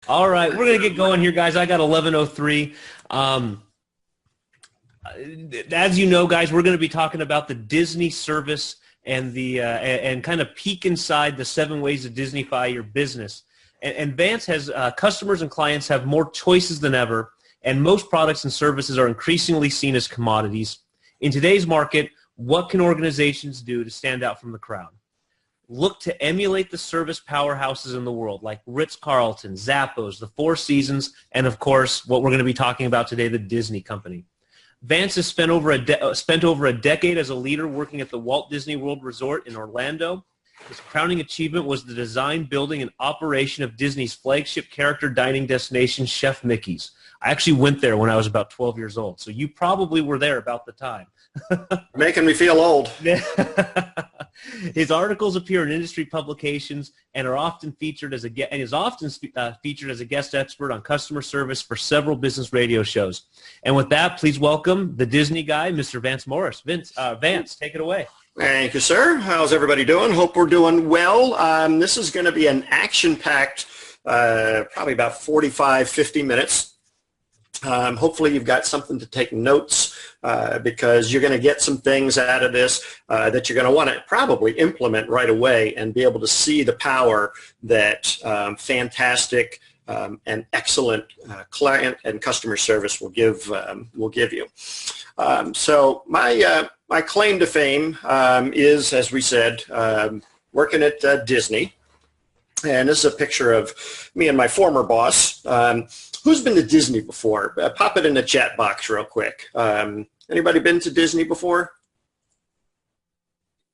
All right, we're going to get going here, guys. I got 11:03. As you know, guys, we're going to be talking about the Disney service and the and kind of peek inside the 7 ways to Disneyfy your business. And Vance has customers and clients have more choices than ever, and most products and services are increasingly seen as commodities. In today's market, what can organizations do to stand out from the crowd? Look to emulate the service powerhouses in the world like Ritz-Carlton, Zappos, the Four Seasons, and of course, what we're going to be talking about today, the Disney Company. Vance has spent over a decade as a leader working at the Walt Disney World Resort in Orlando. His crowning achievement was the design, building, and operation of Disney's flagship character dining destination, Chef Mickey's. I actually went there when I was about 12 years old, so you probably were there about the time. Making me feel old. His articles appear in industry publications and are often featured as featured as a guest expert on customer service for several business radio shows. And with that, please welcome the Disney guy, Mr. Vance Morris. Vance, take it away. Thank you, sir. How's everybody doing? Hope we're doing well. This is going to be an action-packed, probably about 45, 50 minutes. Hopefully you've got something to take notes because you're going to get some things out of this that you're going to want to probably implement right away and be able to see the power that fantastic and excellent client and customer service will give you. So my claim to fame is, as we said, working at Disney. And this is a picture of me and my former boss. Who's been to Disney before? Pop it in the chat box real quick. Anybody been to Disney before?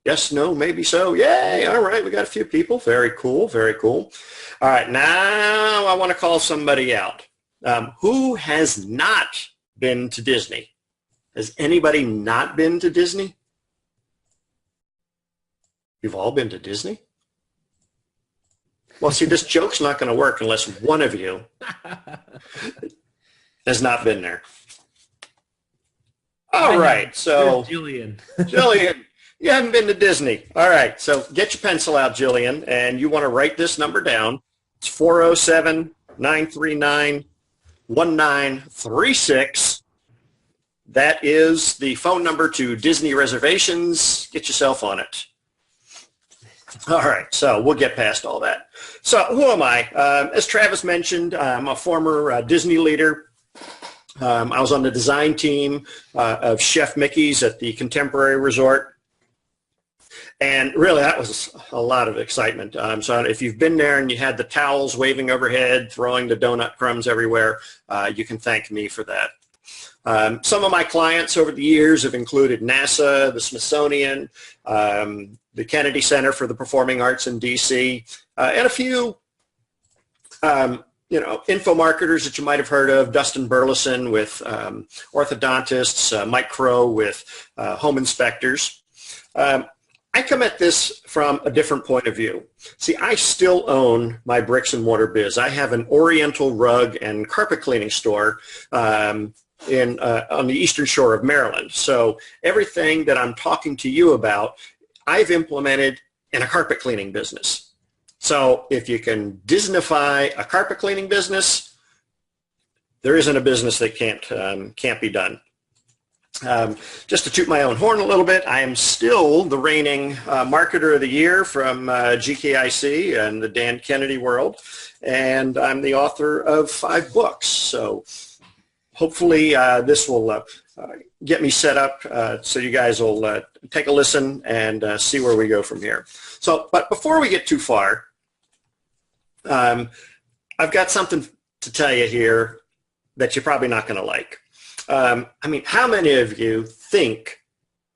Yes, no, maybe so. Yay, all right, we got a few people. Very cool, very cool. All right, now I want to call somebody out. Who has not been to Disney? Has anybody not been to Disney? You've all been to Disney? Well, see, this joke's not going to work unless one of you has not been there. All right, so Jillian. Jillian, you haven't been to Disney. All right, so get your pencil out, Jillian, and you want to write this number down. It's 407-939-1936. That is the phone number to Disney reservations. Get yourself on it. All right, so we'll get past all that. So who am I? As Travis mentioned, I'm a former Disney leader. I was on the design team of Chef Mickey's at the Contemporary Resort. And really, that was a lot of excitement. So if you've been there and you had the towels waving overhead, throwing the donut crumbs everywhere, you can thank me for that. Some of my clients over the years have included NASA, the Smithsonian, the Kennedy Center for the Performing Arts in D.C., and a few, infomarketers that you might have heard of, Dustin Burleson with orthodontists, Mike Crow with home inspectors. I come at this from a different point of view. See, I still own my bricks and mortar biz. I have an Oriental rug and carpet cleaning store on the eastern shore of Maryland. So everything that I'm talking to you about, I've implemented in a carpet cleaning business. So if you can Disneyfy a carpet cleaning business, there isn't a business that can't be done. Just to toot my own horn a little bit, I am still the reigning marketer of the year from GKIC and the Dan Kennedy world, and I'm the author of 5 books. So hopefully this will get me set up so you guys will take a listen and see where we go from here. So, but before we get too far, I've got something to tell you here that you're probably not going to like. How many of you think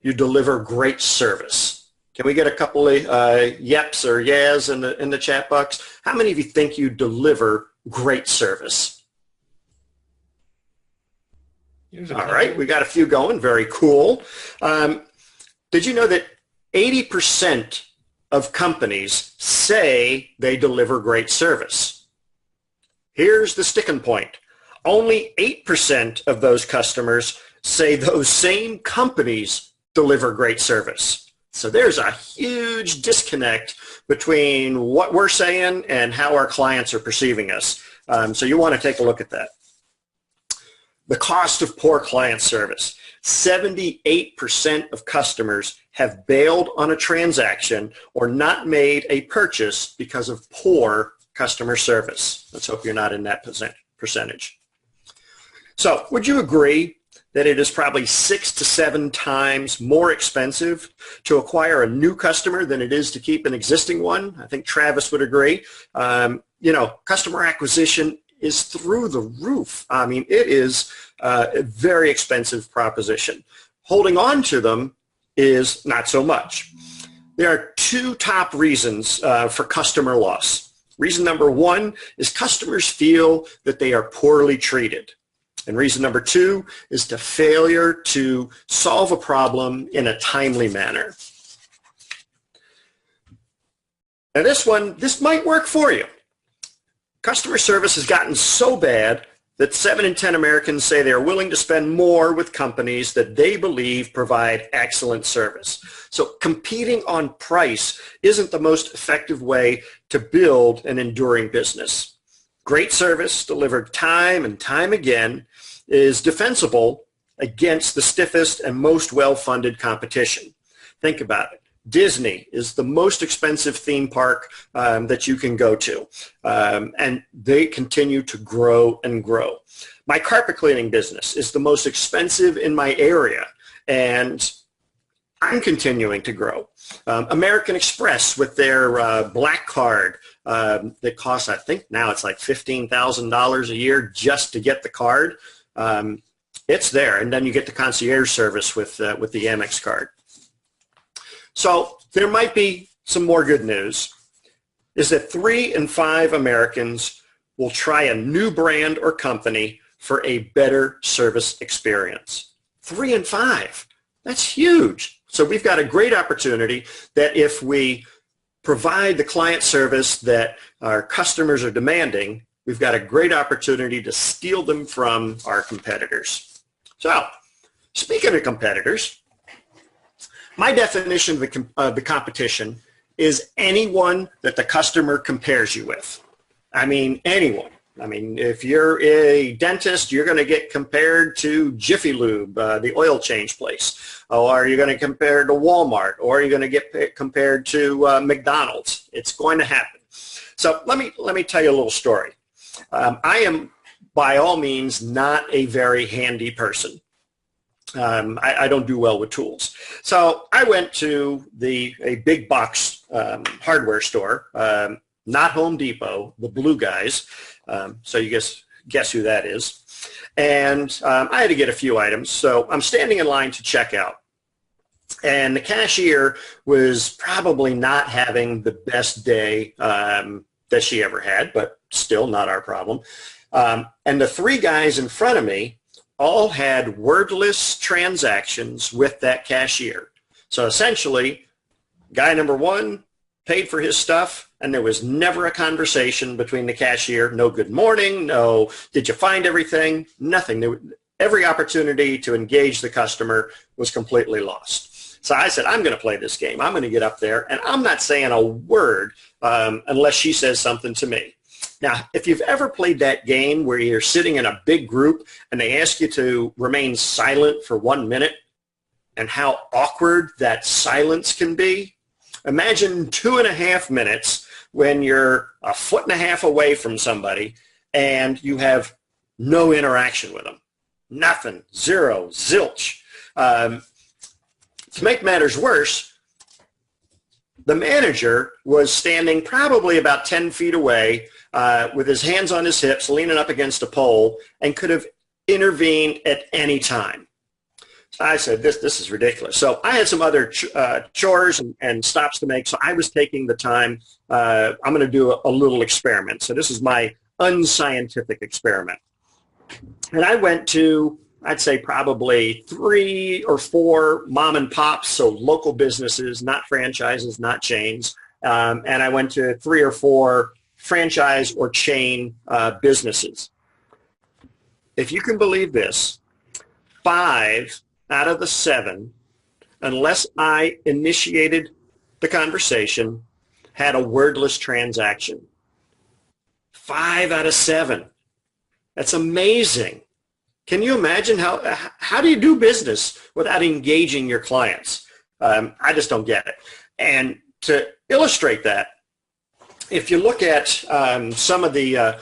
you deliver great service? Can we get a couple of yeps or yes in the chat box? How many of you think you deliver great service? All right, we got a few going. Very cool. Did you know that 80% of companies say they deliver great service? Here's the sticking point. Only 8% of those customers say those same companies deliver great service. So there's a huge disconnect between what we're saying and how our clients are perceiving us. So you want to take a look at that. The cost of poor client service. 78% of customers have bailed on a transaction or not made a purchase because of poor customer service. Let's hope you're not in that percentage. So would you agree that it is probably 6 to 7 times more expensive to acquire a new customer than it is to keep an existing one? I think Travis would agree. Customer acquisition is through the roof. I mean, it is a very expensive proposition. Holding on to them is not so much. There are 2 top reasons for customer loss. Reason number 1 is customers feel that they are poorly treated. And reason number 2 is the failure to solve a problem in a timely manner. Now this might work for you. Customer service has gotten so bad that 7 in 10 Americans say they are willing to spend more with companies that they believe provide excellent service. So competing on price isn't the most effective way to build an enduring business. Great service delivered time and time again is defensible against the stiffest and most well-funded competition. Think about it. Disney is the most expensive theme park that you can go to, and they continue to grow and grow. My carpet cleaning business is the most expensive in my area, and I'm continuing to grow. American Express with their Black Card that costs, I think now it's like $15,000 a year just to get the card. It's there, and then you get the concierge service with the Amex card. So there might be some more good news, is that 3 in 5 Americans will try a new brand or company for a better service experience. 3 in 5, that's huge. So we've got a great opportunity that if we provide the client service that our customers are demanding, we've got a great opportunity to steal them from our competitors. So speaking of competitors, my definition of the competition is anyone that the customer compares you with. I mean, anyone. I mean, if you're a dentist, you're going to get compared to Jiffy Lube, the oil change place. Or you're going to compare to Walmart, or you're going to get compared to McDonald's. It's going to happen. So let me tell you a little story. I am, by all means, not a very handy person. I don't do well with tools. So I went to a big box hardware store, not Home Depot, the blue guys. So you guess who that is. And I had to get a few items. So I'm standing in line to check out. And the cashier was probably not having the best day that she ever had, but still not our problem. And the 3 guys in front of me all had wordless transactions with that cashier. So essentially, guy number 1 paid for his stuff, and there was never a conversation between the cashier. No good morning, no did you find everything, nothing. Every opportunity to engage the customer was completely lost. So I said, I'm going to play this game. I'm going to get up there, and I'm not saying a word unless she says something to me. Now, if you've ever played that game where you're sitting in a big group and they ask you to remain silent for 1 minute and how awkward that silence can be, imagine 2.5 minutes when you're 1.5 feet away from somebody and you have no interaction with them. Nothing, zero, zilch. To make matters worse, the manager was standing probably about 10 feet away with his hands on his hips, leaning up against a pole, and could have intervened at any time. So I said, this is ridiculous. So I had some other chores and stops to make, so I was taking the time. I'm going to do a little experiment. So this is my unscientific experiment. And I went to, I'd say probably 3 or 4 mom and pops, so local businesses, not franchises, not chains. And I went to 3 or 4 franchise or chain businesses. If you can believe this, 5 out of the 7, unless I initiated the conversation, had a wordless transaction. 5 out of 7. That's amazing. Can you imagine how do you do business without engaging your clients? I just don't get it. And to illustrate that, if you look at some of the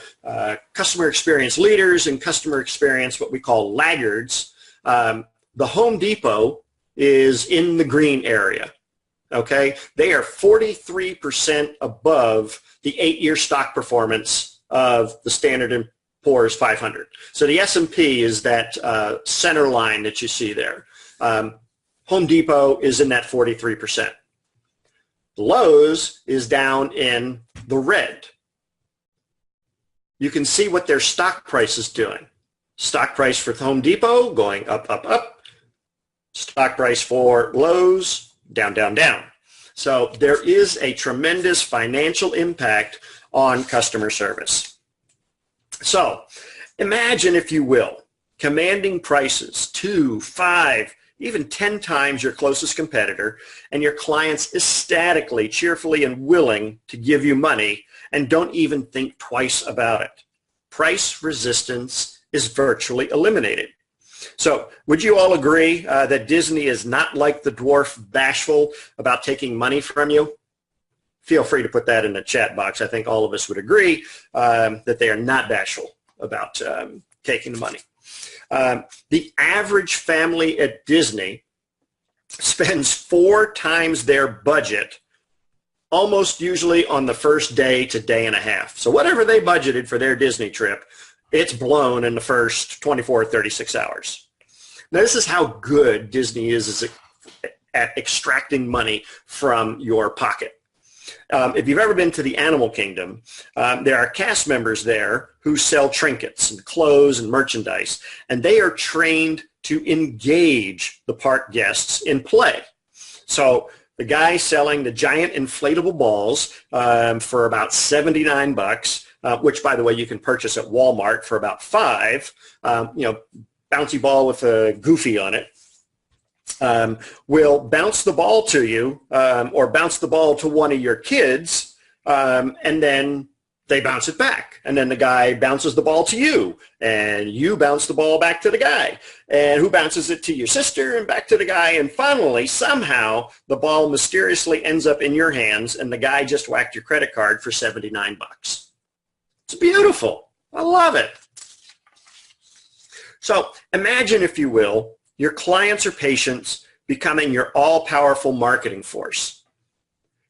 customer experience leaders and customer experience, what we call laggards, the Home Depot is in the green area. Okay, they are 43% above the 8-year stock performance of the Standard & Poor's 500. So the S&P is that center line that you see there. Home Depot is in that 43%. Lowe's is down in the red. You can see what their stock price is doing. Stock price for Home Depot going up, up, up. Stock price for Lowe's down, down, down. So there is a tremendous financial impact on customer service. So imagine, if you will, commanding prices 2, 5, even 10 times your closest competitor, and your clients ecstatically, cheerfully, and willing to give you money and don't even think twice about it. Price resistance is virtually eliminated. So would you all agree that Disney is not like the dwarf bashful about taking money from you? Feel free to put that in the chat box. I think all of us would agree that they are not bashful about taking the money. The average family at Disney spends 4 times their budget almost usually on the first day to day and a half. So whatever they budgeted for their Disney trip, it's blown in the first 24 or 36 hours. Now, this is how good Disney is at extracting money from your pocket. If you've ever been to the Animal Kingdom, there are cast members there who sell trinkets and clothes and merchandise, and they are trained to engage the park guests in play. So the guy selling the giant inflatable balls for about $79, which, by the way, you can purchase at Walmart for about $5, bouncy ball with a Goofy on it, will bounce the ball to you or bounce the ball to one of your kids, and then they bounce it back. And then the guy bounces the ball to you, and you bounce the ball back to the guy, and who bounces it to your sister and back to the guy. And finally, somehow, the ball mysteriously ends up in your hands, and the guy just whacked your credit card for $79. It's beautiful. I love it. So imagine, if you will, your clients or patients becoming your all-powerful marketing force,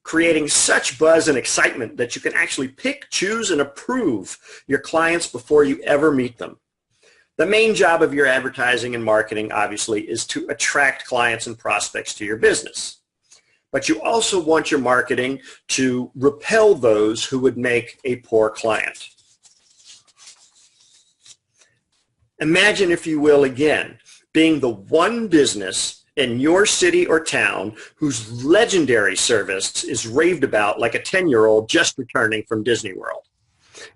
creating such buzz and excitement that you can actually pick, choose, and approve your clients before you ever meet them. The main job of your advertising and marketing, obviously, is to attract clients and prospects to your business. But you also want your marketing to repel those who would make a poor client. Imagine, if you will, again, being the one business in your city or town whose legendary service is raved about like a 10-year-old just returning from Disney World.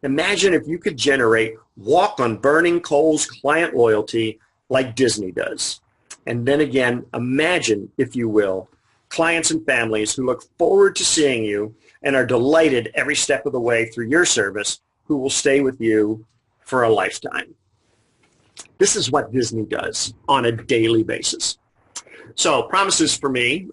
Imagine if you could generate walk on burning coals client loyalty like Disney does. And then again, imagine, if you will, clients and families who look forward to seeing you and are delighted every step of the way through your service, who will stay with you for a lifetime. This is what Disney does on a daily basis. So promises for me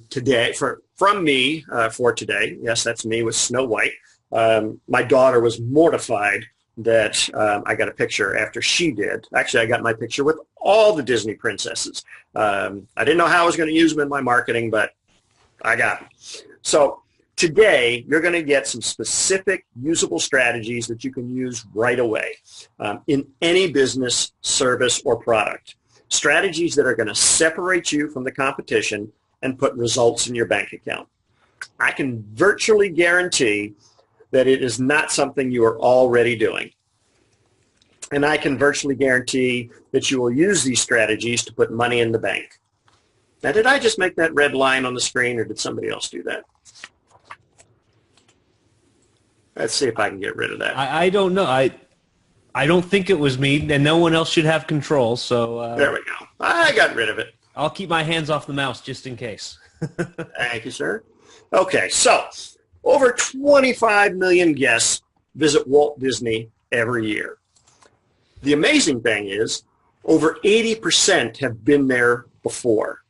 today, from me for today. Yes, that's me with Snow White. My daughter was mortified that I got a picture after she did. Actually, I got my picture with all the Disney princesses. I didn't know how I was going to use them in my marketing, but I got them. So today, you're going to get some specific usable strategies that you can use right away in any business, service, or product. Strategies that are going to separate you from the competition and put results in your bank account. I can virtually guarantee that it is not something you are already doing. And I can virtually guarantee that you will use these strategies to put money in the bank. Now, did I just make that red line on the screen, or did somebody else do that? Let's see if I can get rid of that. I don't know. I don't think it was me, and no one else should have control. So there we go. I got rid of it. I'll keep my hands off the mouse just in case. Thank you, sir. Okay, so over 25 million guests visit Walt Disney every year. The amazing thing is over 80% have been there before,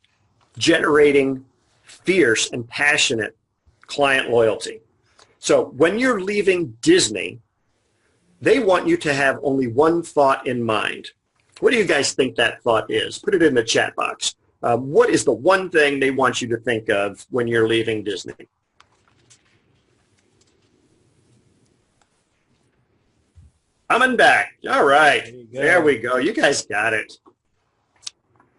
generating fierce and passionate client loyalty. So when you're leaving Disney, they want you to have only one thought in mind. What do you guys think that thought is? Put it in the chat box. What is the one thing they want you to think of when you're leaving Disney? Coming back. All right. There we go. You guys got it.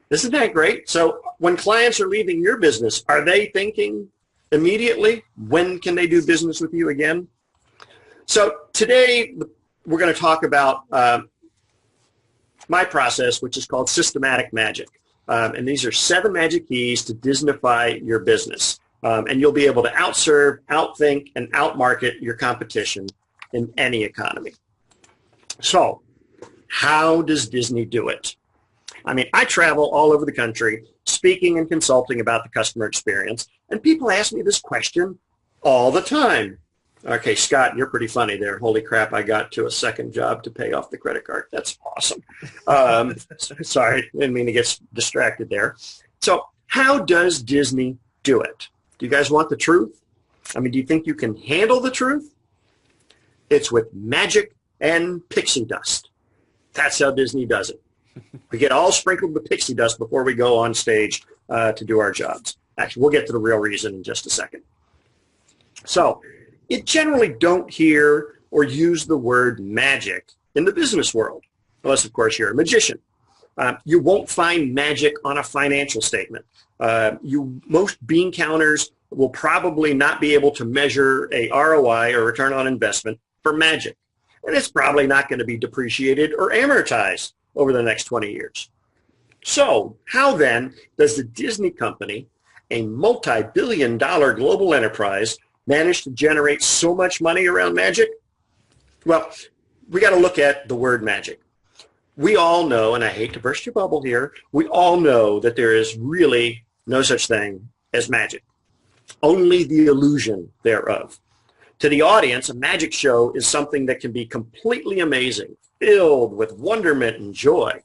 Isn't that great? So when clients are leaving your business, are they thinking immediately, when can they do business with you again? So today we're going to talk about my process, which is called systematic magic. And these are 7 magic keys to Disneyfy your business. And you'll be able to outserve, outthink, and outmarket your competition in any economy. So how does Disney do it? I mean, I travel all over the country speaking and consulting about the customer experience, and people ask me this question all the time. Okay, Scott, you're pretty funny there. Holy crap, I got to a second job to pay off the credit card. That's awesome. Sorry, didn't mean to get distracted there. So how does Disney do it? Do you guys want the truth? I mean, do you think you can handle the truth? It's with magic and pixie dust. That's how Disney does it. We get all sprinkled with pixie dust before we go on stage to do our jobs. Actually, we'll get to the real reason in just a second. So you generally don't hear or use the word magic in the business world, unless, of course, you're a magician. You won't find magic on a financial statement. Most bean counters will probably not be able to measure a ROI or return on investment for magic. And it's probably not going to be depreciated or amortized over the next 20 years. So how then does the Disney company, a multi-billion-dollar global enterprise, manage to generate so much money around magic? Well, we got to look at the word magic. We all know, and I hate to burst your bubble here, we all know that there is really no such thing as magic, only the illusion thereof. To the audience, a magic show is something that can be completely amazing, filled with wonderment and joy.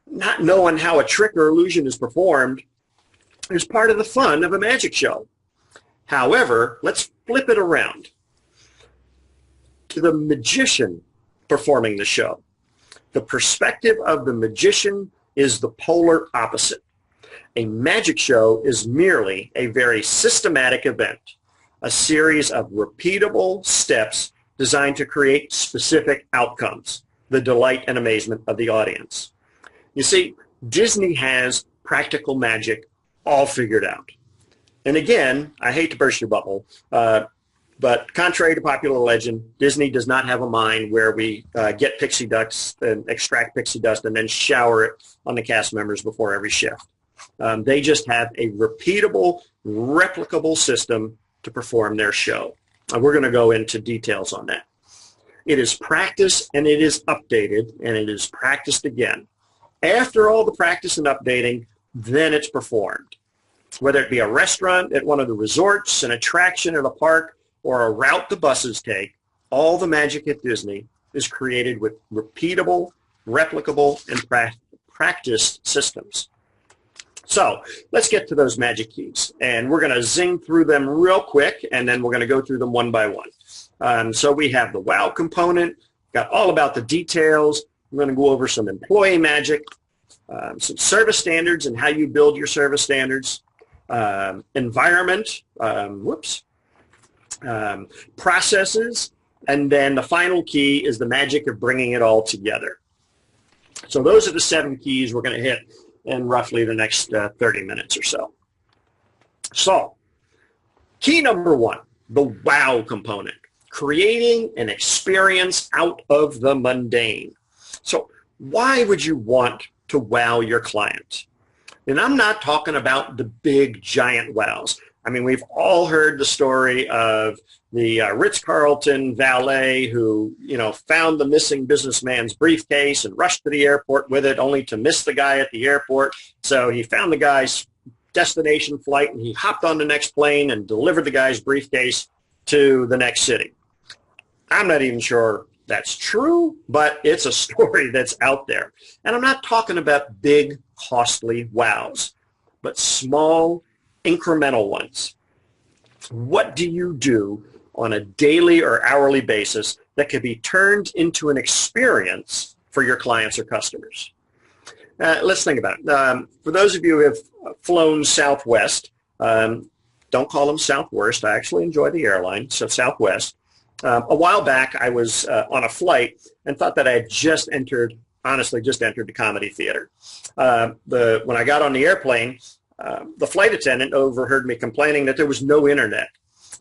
Not knowing how a trick or illusion is performed is part of the fun of a magic show. However, let's flip it around to the magician performing the show. The perspective of the magician is the polar opposite. A magic show is merely a very systematic event, a series of repeatable steps designed to create specific outcomes, the delight and amazement of the audience. You see, Disney has practical magic all figured out. And again, I hate to burst your bubble, but contrary to popular legend, Disney does not have a mine where we get pixie dust and extract pixie dust and then shower it on the cast members before every shift. They just have a repeatable, replicable system to perform their show. We're going to go into details on that. It is practiced and it is updated and it is practiced again. After all the practice and updating, then it's performed. Whether it be a restaurant at one of the resorts, an attraction at a park, or a route the buses take, all the magic at Disney is created with repeatable, replicable, and practiced systems. So let's get to those magic keys, and we're going to zing through them real quick, and then we're going to go through them one by one. So we have the wow component, got all about the details. We're going to go over some employee magic, some service standards and how you build your service standards, environment, processes, and then the final key is the magic of bringing it all together. So those are the 7 keys we're going to hit in roughly the next 30 minutes or so. So, key number 1, the wow component, creating an experience out of the mundane. So why would you want to wow your client? And I'm not talking about the big, giant wows. I mean, we've all heard the story of the Ritz-Carlton valet who, found the missing businessman's briefcase and rushed to the airport with it only to miss the guy at the airport. So he found the guy's destination flight and he hopped on the next plane and delivered the guy's briefcase to the next city. I'm not even sure that's true, but it's a story that's out there. And I'm not talking about big, costly wows, but small, incremental ones. What do you do on a daily or hourly basis that can be turned into an experience for your clients or customers? Let's think about it. For those of you who have flown Southwest, don't call them Southwest. I actually enjoy the airline, so Southwest. A while back, I was on a flight and thought that I had just entered the comedy theater. When I got on the airplane, the flight attendant overheard me complaining that there was no internet.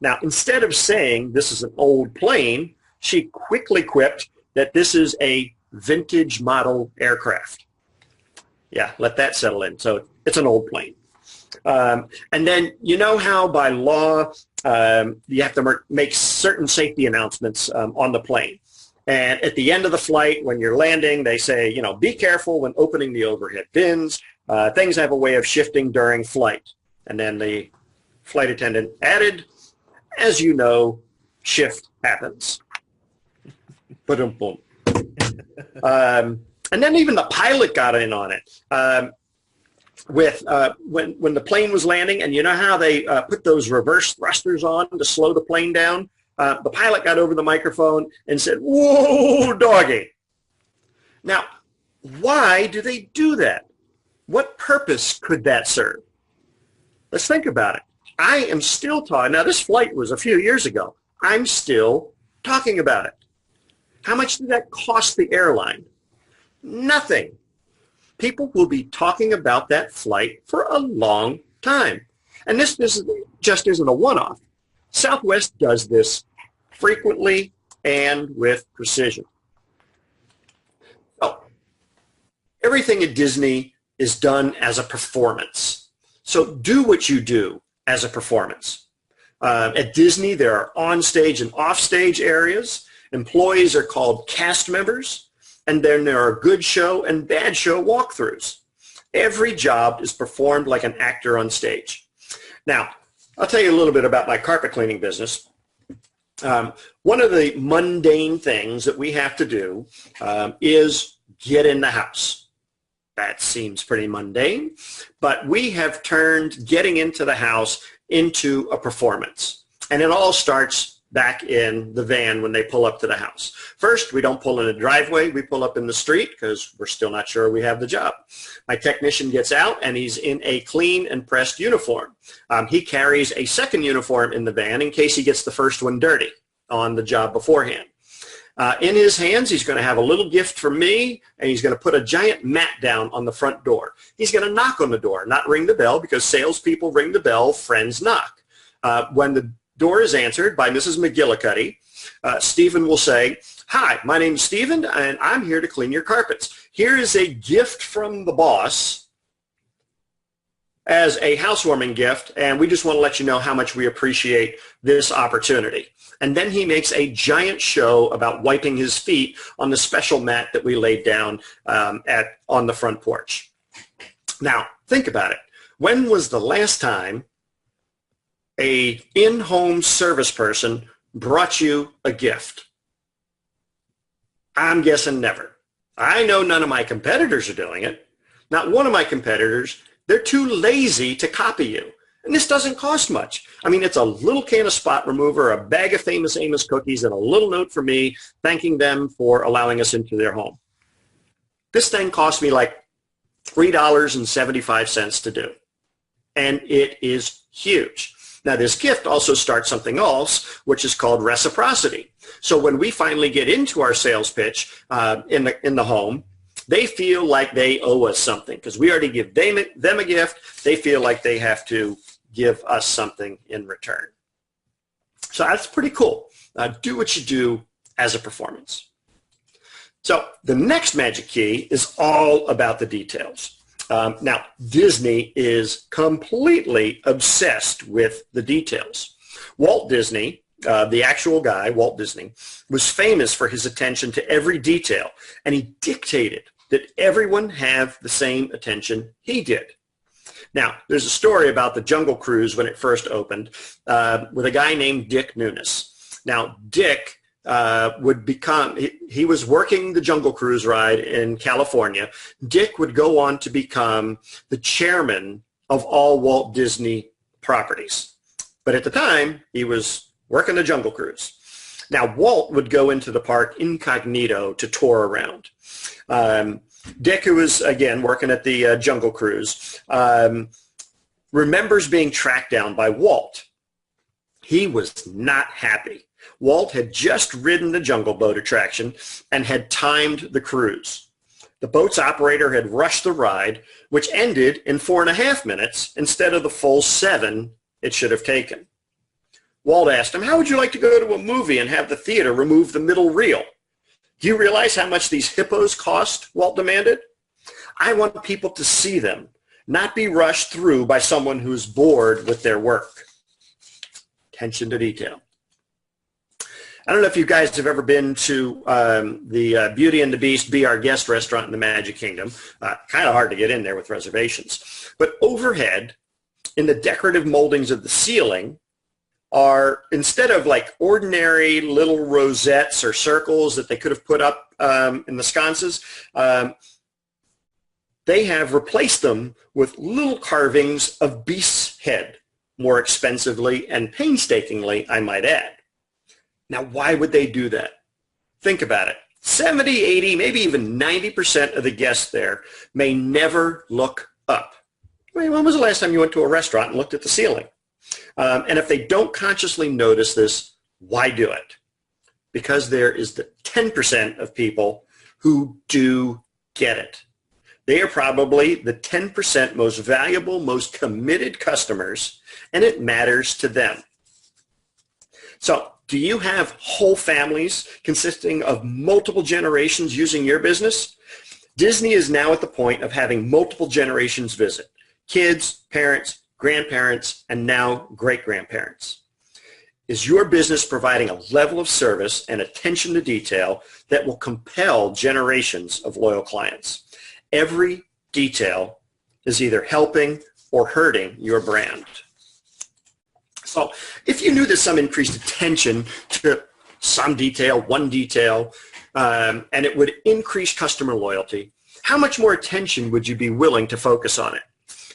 Now, instead of saying this is an old plane, she quickly quipped that this is a vintage model aircraft. Yeah, let that settle in. So it's an old plane. And then you know how by law you have to make certain safety announcements on the plane. And at the end of the flight, when you're landing, they say, be careful when opening the overhead bins. Things have a way of shifting during flight. And then the flight attendant added, as you know, shift happens. Boom, boom. And then even the pilot got in on it. When the plane was landing, and you know how they put those reverse thrusters on to slow the plane down? The pilot got over the microphone and said, "Whoa, doggy." Now, why do they do that? What purpose could that serve? Let's think about it. I am still talking. Now, this flight was a few years ago. I'm still talking about it. How much did that cost the airline? Nothing. People will be talking about that flight for a long time. And this just isn't a one-off. Southwest does this frequently and with precision. So, everything at Disney is done as a performance. So do what you do as a performance. At Disney, there are on-stage and off-stage areas. Employees are called cast members. And then there are good show and bad show walkthroughs. Every job is performed like an actor on stage. Now, I'll tell you a little bit about my carpet cleaning business. One of the mundane things that we have to do is get in the house. That seems pretty mundane, but we have turned getting into the house into a performance. And it all starts back in the van when they pull up to the house. First, we don't pull in a driveway. We pull up in the street because we're still not sure we have the job. My technician gets out, and he's in a clean and pressed uniform. He carries a second uniform in the van in case he gets the first one dirty on the job beforehand. In his hands, he's going to have a little gift for me, and he's going to put a giant mat down on the front door. He's going to knock on the door, not ring the bell, because salespeople ring the bell, friends knock. When the door is answered by Mrs. McGillicuddy, Stephen will say, "Hi, my name is Stephen, and I'm here to clean your carpets. Here is a gift from the boss as a housewarming gift, and we just want to let you know how much we appreciate this opportunity." And then he makes a giant show about wiping his feet on the special mat that we laid down on the front porch. Now, think about it. When was the last time a in-home service person brought you a gift? I'm guessing never. I know none of my competitors are doing it. Not one of my competitors. They're too lazy to copy you. And this doesn't cost much. I mean, it's a little can of spot remover, a bag of Famous Amos cookies, and a little note for me thanking them for allowing us into their home. This thing cost me like $3.75 to do. And it is huge. Now, this gift also starts something else, which is called reciprocity. So when we finally get into our sales pitch in the home, they feel like they owe us something because we already give them a gift. They feel like they have to give us something in return. So that's pretty cool. Do what you do as a performance. So the next magic key is all about the details. Now, Disney is completely obsessed with the details. Walt Disney, the actual guy, Walt Disney, was famous for his attention to every detail, and he dictated that everyone have the same attention he did. Now, there's a story about the Jungle Cruise when it first opened with a guy named Dick Nunis. Now, Dick he was working the Jungle Cruise ride in California. Dick would go on to become the chairman of all Walt Disney properties. But at the time, he was working the Jungle Cruise. Now, Walt would go into the park incognito to tour around. Dick, who was, again, working at the Jungle Cruise, remembers being tracked down by Walt. He was not happy. Walt had just ridden the Jungle Boat attraction and had timed the cruise. The boat's operator had rushed the ride, which ended in 4.5 minutes instead of the full 7 it should have taken. Walt asked him, "How would you like to go to a movie and have the theater remove the middle reel?" "Do you realize how much these hippos cost?" Walt demanded. "I want people to see them, not be rushed through by someone who's bored with their work." Attention to detail. I don't know if you guys have ever been to the Beauty and the Beast Be Our Guest restaurant in the Magic Kingdom. Kind of hard to get in there with reservations. But overhead, in the decorative moldings of the ceiling, are, instead of like ordinary little rosettes or circles that they could have put up in the sconces, they have replaced them with little carvings of beast's head, more expensively and painstakingly, I might add. Now, why would they do that? Think about it. 70, 80, maybe even 90% of the guests there may never look up. I mean, when was the last time you went to a restaurant and looked at the ceiling? And if they don't consciously notice this, why do it? Because there is the 10% of people who do get it. They are probably the 10% most valuable, most committed customers, and it matters to them. So, do you have whole families consisting of multiple generations using your business? Disney is now at the point of having multiple generations visit. Kids, parents, grandparents, and now great-grandparents. Is your business providing a level of service and attention to detail that will compel generations of loyal clients? Every detail is either helping or hurting your brand. So if you knew there's some increased attention to some detail, one detail, and it would increase customer loyalty, how much more attention would you be willing to focus on it?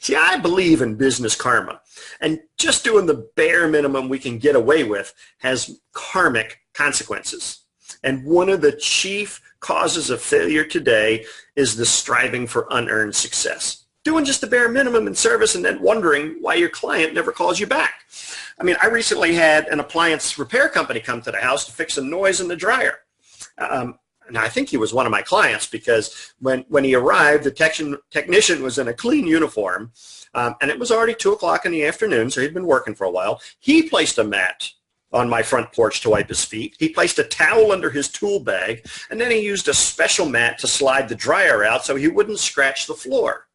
See, I believe in business karma, and just doing the bare minimum we can get away with has karmic consequences. And one of the chief causes of failure today is the striving for unearned success. Doing just the bare minimum in service and then wondering why your client never calls you back. I mean, I recently had an appliance repair company come to the house to fix a noise in the dryer. And I think he was one of my clients because when he arrived, the technician was in a clean uniform, and it was already 2 o'clock in the afternoon, so he'd been working for a while. He placed a mat on my front porch to wipe his feet. He placed a towel under his tool bag, and then he used a special mat to slide the dryer out so he wouldn't scratch the floor.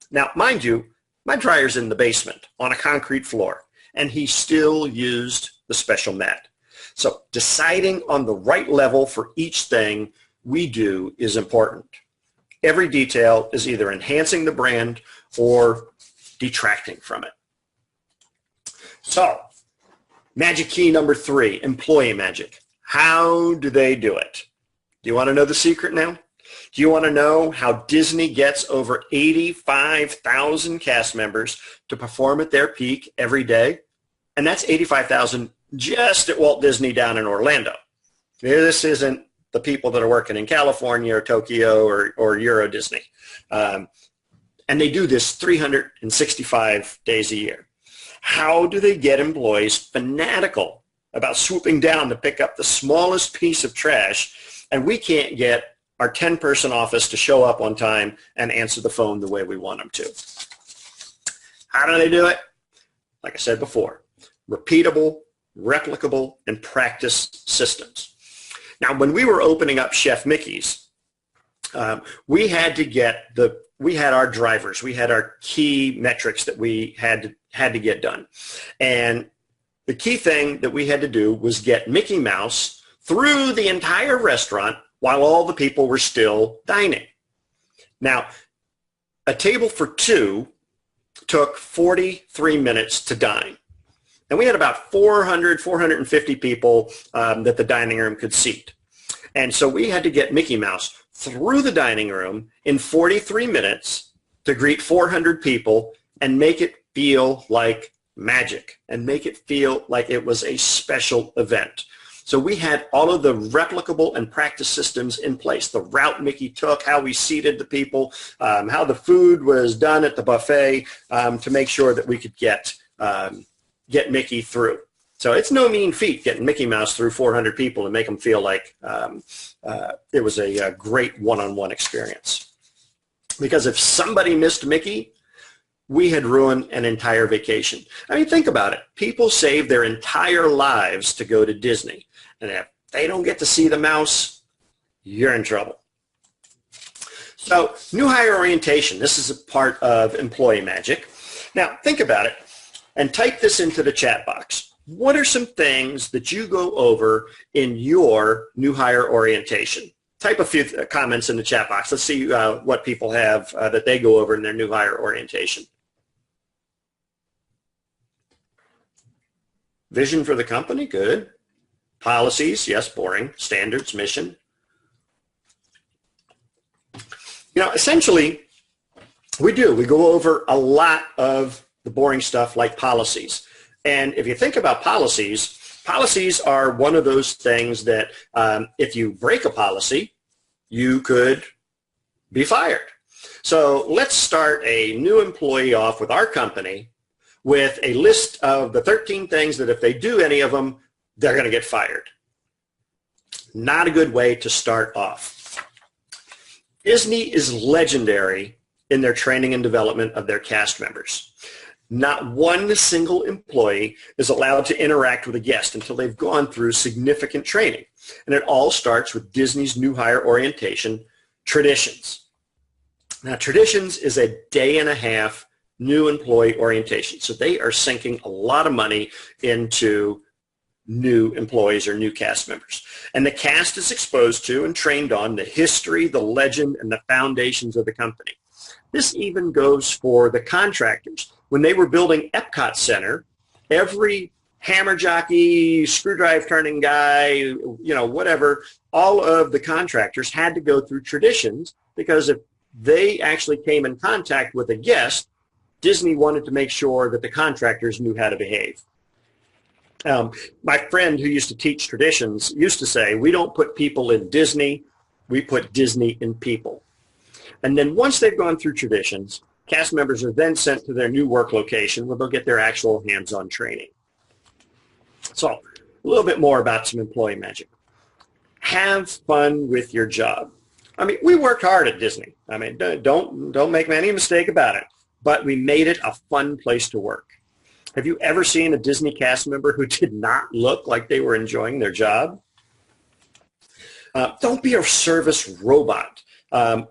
Now, mind you, my dryer's in the basement on a concrete floor, and he still used the special mat. So deciding on the right level for each thing we do is important. Every detail is either enhancing the brand or detracting from it. So, magic key number 3, employee magic. How do they do it? Do you want to know the secret now? Do you want to know how Disney gets over 85,000 cast members to perform at their peak every day? And that's 85,000 just at Walt Disney down in Orlando. This isn't the people that are working in California or Tokyo or Euro Disney. And they do this 365 days a year. How do they get employees fanatical about swooping down to pick up the smallest piece of trash, and we can't get our 10-person office to show up on time and answer the phone the way we want them to? How do they do it? Like I said before, repeatable, replicable, and practice systems. Now, when we were opening up Chef Mickey's, we had our drivers, we had our key metrics that we had to get done. And the key thing that we had to do was get Mickey Mouse through the entire restaurant while all the people were still dining. Now, a table for 2 took 43 minutes to dine. And we had about 400, 450 people that the dining room could seat. And so we had to get Mickey Mouse through the dining room in 43 minutes to greet 400 people and make it feel like magic and make it feel like it was a special event. So we had all of the replicable and practice systems in place. The route Mickey took, how we seated the people, how the food was done at the buffet to make sure that we could get Mickey through. So it's no mean feat getting Mickey Mouse through 400 people and make them feel like it was a great one-on-one experience. Because if somebody missed Mickey, we had ruined an entire vacation. I mean, think about it. People save their entire lives to go to Disney. And if they don't get to see the mouse, you're in trouble. So new hire orientation. This is a part of employee magic. Now, think about it and type this into the chat box. What are some things that you go over in your new hire orientation? Type a few comments in the chat box. Let's see what people have that they go over in their new hire orientation. Vision for the company, good. Policies, yes, boring. Standards, mission. Essentially, we go over a lot of the boring stuff like policies. And if you think about policies, policies are one of those things that if you break a policy, you could be fired. So let's start a new employee off with our company with a list of the 13 things that if they do any of them, they're going to get fired. Not a good way to start off. Disney is legendary in their training and development of their cast members. Not one single employee is allowed to interact with a guest until they've gone through significant training. And it all starts with Disney's new hire orientation, Traditions. Now, Traditions is a day-and-a-half new employee orientation. So they are sinking a lot of money into new employees or new cast members. And the cast is exposed to and trained on the history, the legend, and the foundations of the company. This even goes for the contractors. When they were building Epcot Center, every hammer jockey, screwdriver turning guy, whatever, all of the contractors had to go through Traditions because if they actually came in contact with a guest, Disney wanted to make sure that the contractors knew how to behave. My friend who used to teach Traditions used to say, we don't put people in Disney, we put Disney in people. And then once they've gone through Traditions, cast members are then sent to their new work location where they'll get their actual hands-on training. So a little bit more about some employee magic. Have fun with your job. I mean, we worked hard at Disney. I mean, don't make any mistake about it, but we made it a fun place to work. Have you ever seen a Disney cast member who did not look like they were enjoying their job? Don't be a service robot.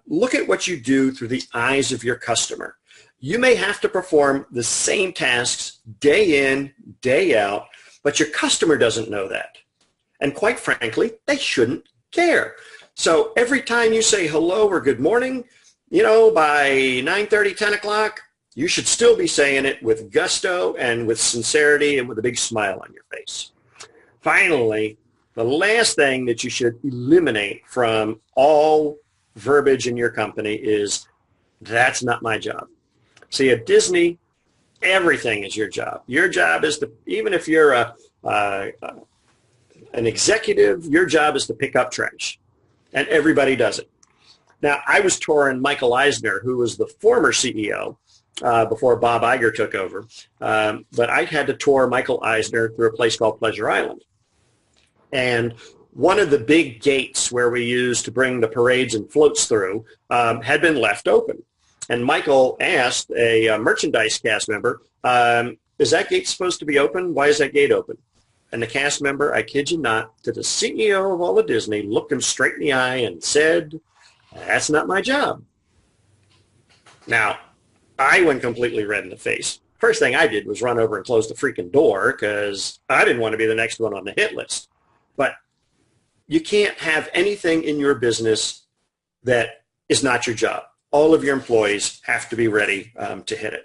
Look at what you do through the eyes of your customer. You may have to perform the same tasks day in, day out, but your customer doesn't know that. And quite frankly, they shouldn't care. So every time you say hello or good morning, by 9:30, 10 o'clock, you should still be saying it with gusto and with sincerity and with a big smile on your face. Finally, the last thing that you should eliminate from all verbiage in your company is, that's not my job. See, at Disney, everything is your job. Your job is to, even if you're an executive, your job is to pick up trash. And everybody does it. Now, I was touring Michael Eisner, who was the former CEO, before Bob Iger took over. But I had to tour Michael Eisner through a place called Pleasure Island. And one of the big gates where we used to bring the parades and floats through had been left open. And Michael asked a merchandise cast member, is that gate supposed to be open? Why is that gate open? And the cast member, I kid you not, to the CEO of all of Disney, looked him straight in the eye and said, that's not my job. Now, I went completely red in the face. First thing I did was run over and close the freaking door because I didn't want to be the next one on the hit list. But you can't have anything in your business that is not your job. All of your employees have to be ready to hit it.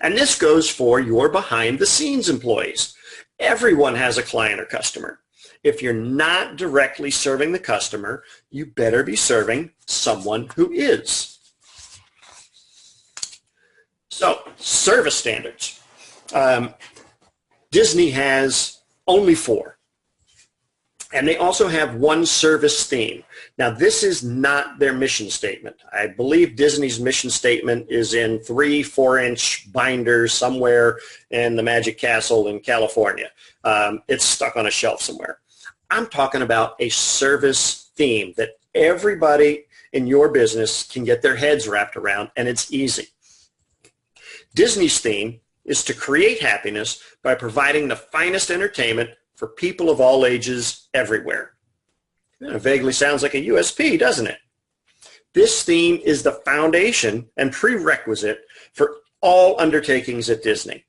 And this goes for your behind-the-scenes employees. Everyone has a client or customer. If you're not directly serving the customer, you better be serving someone who is. So, service standards. Disney has only 4. And they also have one service theme. Now, this is not their mission statement. I believe Disney's mission statement is in 3 4-inch binders somewhere in the Magic Castle in California. It's stuck on a shelf somewhere. I'm talking about a service theme that everybody in your business can get their heads wrapped around, and it's easy. Disney's theme is to create happiness by providing the finest entertainment for people of all ages everywhere. It vaguely sounds like a USP, doesn't it? This theme is the foundation and prerequisite for all undertakings at Disney.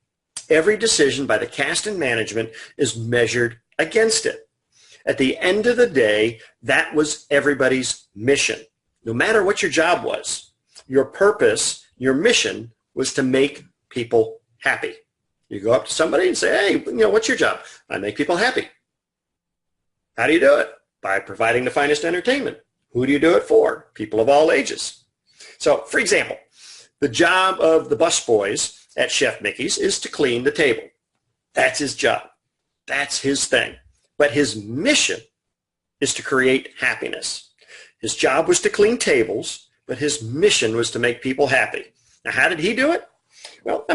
Every decision by the cast and management is measured against it. At the end of the day, that was everybody's mission. No matter what your job was, your purpose, your mission was to make people happy. You go up to somebody and say, hey, what's your job? I make people happy. How do you do it? By providing the finest entertainment. Who do you do it for? People of all ages. So, for example, the job of the busboys at Chef Mickey's is to clean the table. That's his job. That's his thing. But his mission is to create happiness. His job was to clean tables, but his mission was to make people happy. Now, how did he do it? Well,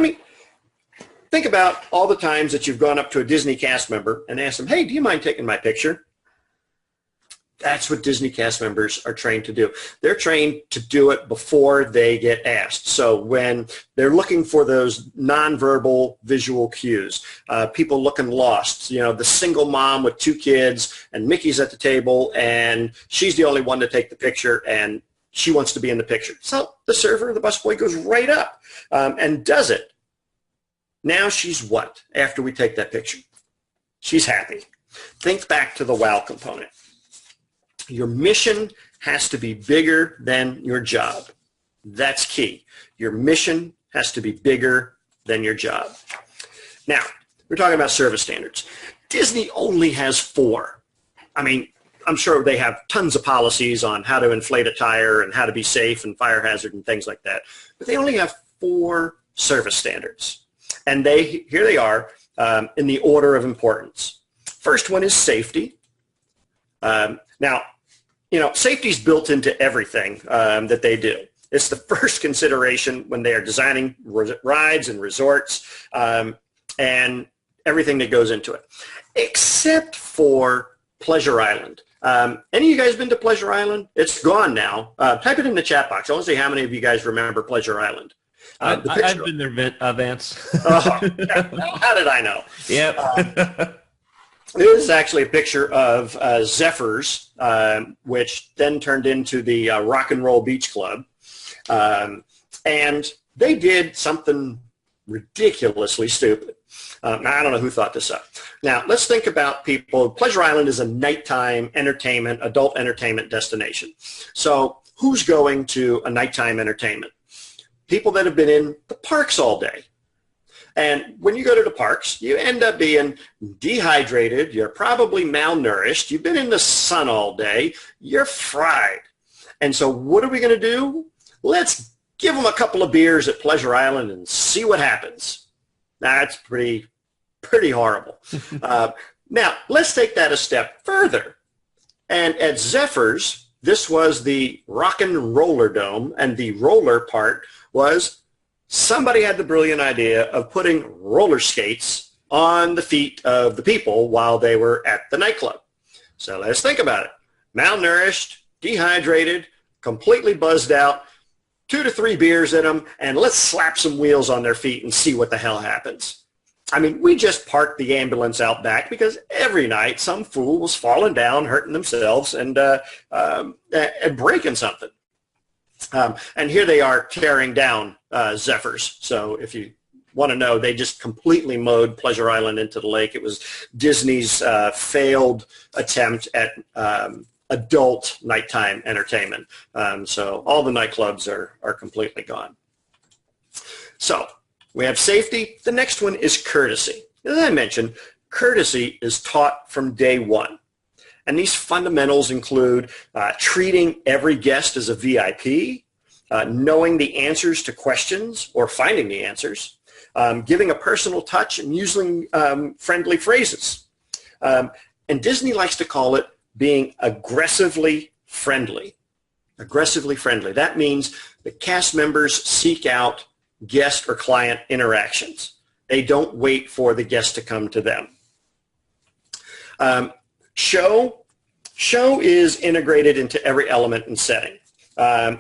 think about all the times that you've gone up to a Disney cast member and asked them, hey, do you mind taking my picture? That's what Disney cast members are trained to do. They're trained to do it before they get asked. So when they're looking for those nonverbal visual cues, people looking lost, the single mom with 2 kids and Mickey's at the table and she's the only one to take the picture and she wants to be in the picture. So the server, the busboy, goes right up and does it. Now she's what after we take that picture? She's happy. Think back to the wow component. Your mission has to be bigger than your job. That's key. Your mission has to be bigger than your job. Now, we're talking about service standards. Disney only has 4. I'm sure they have tons of policies on how to inflate a tire and how to be safe and fire hazard and things like that. But they only have 4 service standards. And here they are in the order of importance. First one is safety. Now, safety is built into everything that they do. It's the first consideration when they are designing rides and resorts and everything that goes into it, except for Pleasure Island. Any of you guys been to Pleasure Island? It's gone now. Type it in the chat box. I want to see how many of you guys remember Pleasure Island. I've been there, Vance. How did I know? Yep. This is actually a picture of Zephyrs, which then turned into the Rock and Roll Beach Club. And they did something ridiculously stupid. I don't know who thought this up. Now, let's think about people. Pleasure Island is a nighttime entertainment, adult entertainment destination. So who's going to a nighttime entertainment? People that have been in the parks all day. And when you go to the parks, you end up being dehydrated. You're probably malnourished. You've been in the sun all day. You're fried. And so what are we going to do? Let's give them a couple of beers at Pleasure Island and see what happens. That's pretty horrible. Now, let's take that a step further. And at Zephyrs, this was the Rock and Roller Dome, and the roller part was somebody had the brilliant idea of putting roller skates on the feet of the people while they were at the nightclub. So let's think about it. Malnourished, dehydrated, completely buzzed out, 2 to 3 beers in them, and let's slap some wheels on their feet and see what the hell happens. We just parked the ambulance out back because every night some fool was falling down, hurting themselves, and breaking something. And here they are tearing down Zephyrs. So if you want to know, they just completely mowed Pleasure Island into the lake. It was Disney's failed attempt at adult nighttime entertainment. So all the nightclubs are completely gone. So We have safety. The next one is courtesy. As I mentioned, courtesy is taught from day one. And these fundamentals include treating every guest as a VIP, knowing the answers to questions or finding the answers, giving a personal touch, and using friendly phrases. And Disney likes to call it being aggressively friendly. Aggressively friendly. That means the cast members seek out guest or client interactions. They don't wait for the guest to come to them. Show is integrated into every element and setting.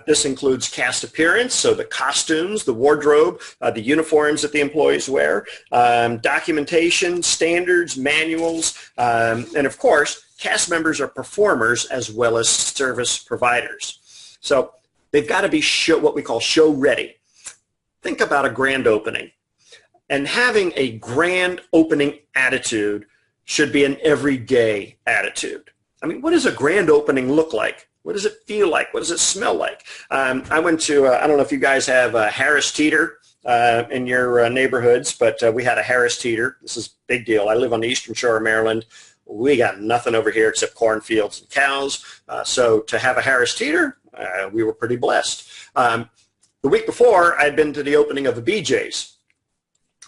This includes cast appearance, so the costumes, the wardrobe, the uniforms that the employees wear, documentation, standards, manuals, and of course, cast members are performers as well as service providers. So they've got to be what we call show ready. Think about a grand opening. And having a grand opening attitude should be an everyday attitude. I mean, what does a grand opening look like? What does it feel like? What does it smell like? I went to, I don't know if you guys have Harris Teeter in your neighborhoods, but we had a Harris Teeter. This is a big deal. I live on the eastern shore of Maryland. We got nothing over here except cornfields and cows. So to have a Harris Teeter, we were pretty blessed. The week before, I'd been to the opening of the BJ's.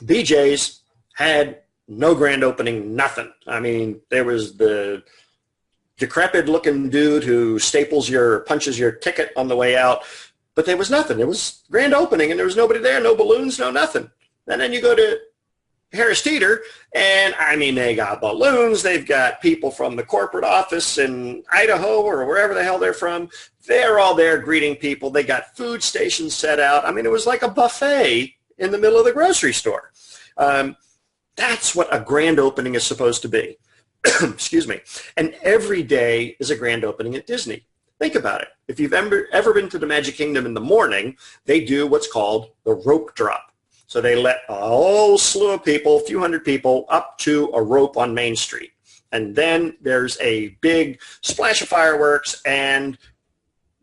BJ's had no grand opening, nothing. I mean, there was the decrepit looking dude who punches your ticket on the way out, but there was nothing. It was grand opening and there was nobody there, no balloons, no nothing. And then you go to Harris Teeter and I mean, they got balloons. They've got people from the corporate office in Idaho or wherever the hell they're from. They're all there greeting people. They got food stations set out. I mean, it was like a buffet in the middle of the grocery store. That's what a grand opening is supposed to be. Excuse me. And every day is a grand opening at Disney. Think about it. If you've ever been to the Magic Kingdom in the morning, they do what's called the rope drop. So they let a whole slew of people, a few hundred people, up to a rope on Main Street. And then there's a big splash of fireworks, and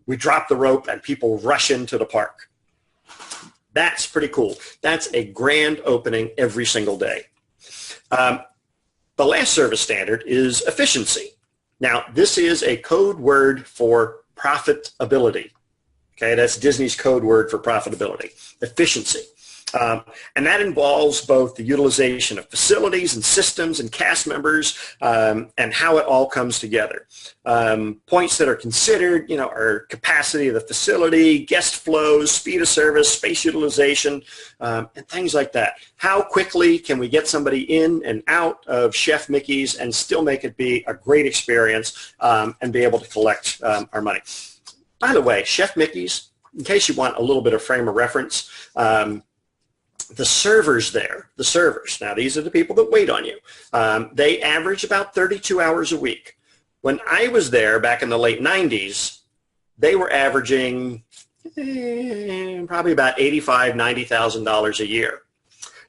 we drop the rope, and people rush into the park. That's pretty cool. That's a grand opening every single day. The last service standard is efficiency. Now, this is a code word for profitability. Okay, that's Disney's code word for profitability, efficiency. And that involves both the utilization of facilities and systems and cast members and how it all comes together. Points that are considered, are capacity of the facility, guest flows, speed of service, space utilization, and things like that. How quickly can we get somebody in and out of Chef Mickey's and still make it be a great experience and be able to collect our money? By the way, Chef Mickey's, in case you want a little bit of frame of reference, the servers there, now these are the people that wait on you, they average about 32 hours a week. When I was there back in the late 90s, they were averaging probably about $85,000, $90,000 a year.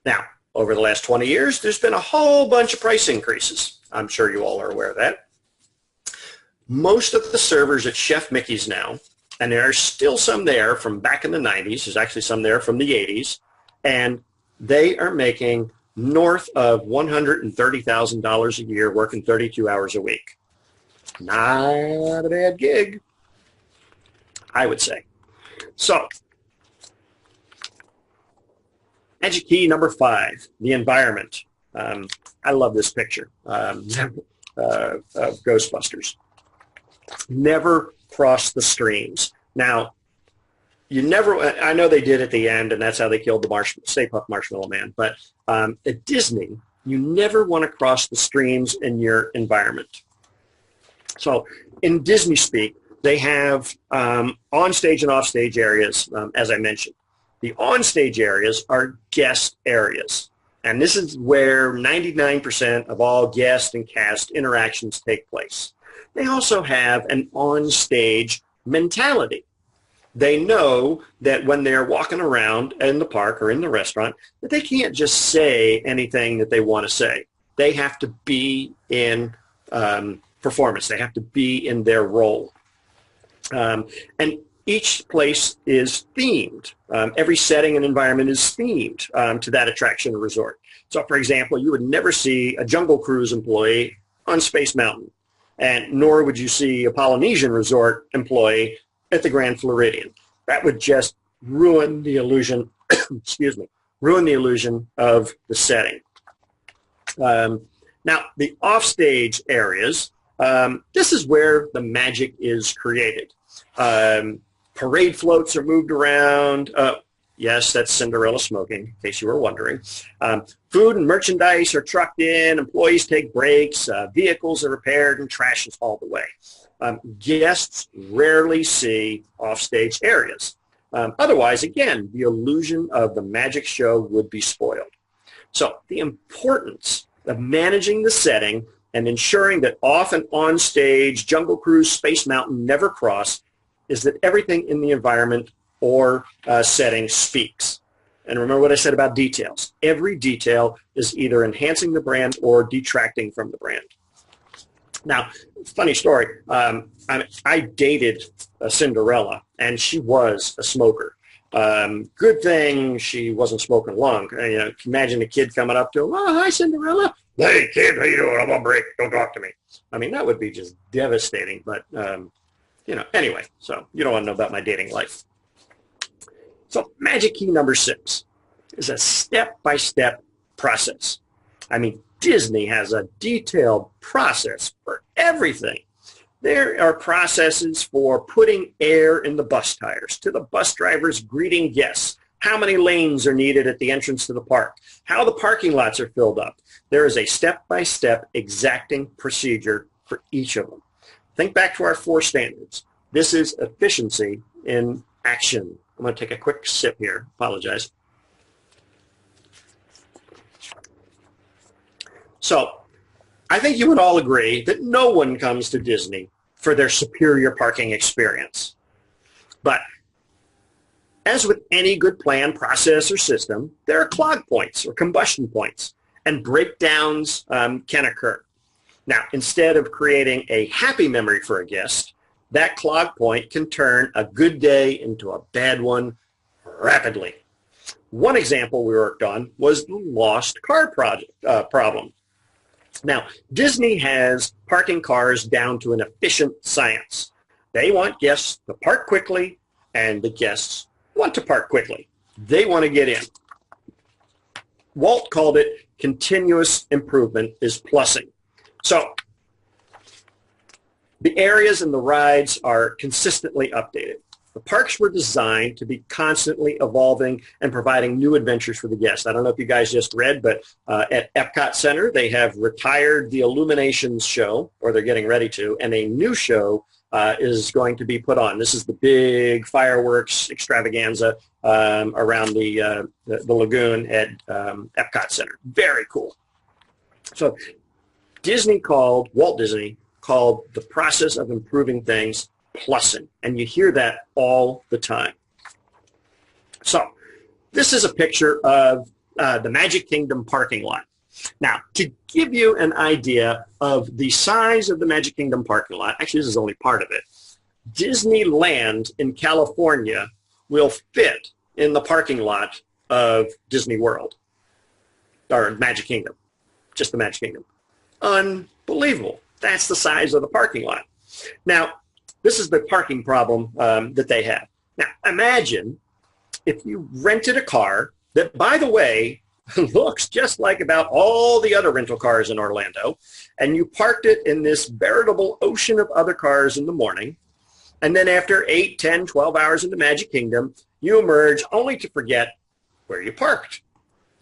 Now, over the last 20 years, there's been a whole bunch of price increases. I'm sure you all are aware of that. Most of the servers at Chef Mickey's now, and there are still some there from back in the 90s, there's actually some there from the 80s, and they are making north of $130,000 a year working 32 hours a week. Not a bad gig, I would say. So, magic key number 5, the environment. I love this picture of Ghostbusters. Never cross the streams. Now, I know they did at the end, and that's how they killed the Stay Puft Marshmallow Man, but at Disney, you never want to cross the streams in your environment. So in Disney speak, they have on-stage and off-stage areas, as I mentioned. The on-stage areas are guest areas, and this is where 99% of all guest and cast interactions take place. They also have an on-stage mentality. They know that when they're walking around in the park or in the restaurant, that they can't just say anything that they want to say. They have to be in performance. They have to be in their role. And Each place is themed. Every setting and environment is themed to that attraction or resort. So, for example, you would never see a Jungle Cruise employee on Space Mountain, and nor would you see a Polynesian resort employee at the Grand Floridian. That would just ruin the illusion, excuse me, ruin the illusion of the setting. Now, the offstage areas, this is where the magic is created. Parade floats are moved around. Yes, that's Cinderella smoking, in case you were wondering. Food and merchandise are trucked in. Employees take breaks. Vehicles are repaired, and trash is hauled away. Guests rarely see offstage areas. Otherwise, again, the illusion of the magic show would be spoiled. So the importance of managing the setting and ensuring that off and on stage, Jungle Cruise, Space Mountain never cross, is that everything in the environment or setting speaks. And remember what I said about details. Every detail is either enhancing the brand or detracting from the brand. Now, funny story. I dated a Cinderella, and she was a smoker. Good thing she wasn't smoking long. Imagine a kid coming up to him, "Oh, hi, Cinderella." "Hey, kid, how you doing? I'm on break. Don't talk to me." I mean, that would be just devastating. But, anyway, so you don't want to know about my dating life. So magic key number 6 is a step-by-step process. I mean, Disney has a detailed process for everything. There are processes for putting air in the bus tires, to the bus drivers greeting guests, how many lanes are needed at the entrance to the park, how the parking lots are filled up. There is a step-by-step exacting procedure for each of them. Think back to our 4 standards. This is efficiency in action. I'm going to take a quick sip here. Apologize. So I think you would all agree that no one comes to Disney for their superior parking experience. But as with any good plan, process, or system, there are clog points or combustion points, and breakdowns can occur. Now, instead of creating a happy memory for a guest, that clog point can turn a good day into a bad one rapidly. One example we worked on was the lost car problem. Now, Disney has parking cars down to an efficient science. They want guests to park quickly, and the guests want to park quickly. They want to get in. Walt called it continuous improvement is plussing. So the areas and the rides are consistently updated. The parks were designed to be constantly evolving and providing new adventures for the guests. I don't know if you guys just read, but at Epcot Center, they have retired the Illuminations show, or they're getting ready to, and a new show is going to be put on. This is the big fireworks extravaganza around the lagoon at Epcot Center. Very cool. So Walt Disney called the process of improving things plussing, and you hear that all the time. So this is a picture of the Magic Kingdom parking lot. Now, to give you an idea of the size of the Magic Kingdom parking lot, actually this is only part of it, Disneyland in California will fit in the parking lot of Disney World, or Magic Kingdom, just the Magic Kingdom. Unbelievable. That's the size of the parking lot. Now, this is the parking problem that they have. Now, imagine if you rented a car that, by the way, looks just like about all the other rental cars in Orlando, and you parked it in this veritable ocean of other cars in the morning, and then after 8, 10, 12 hours in the Magic Kingdom, you emerge only to forget where you parked.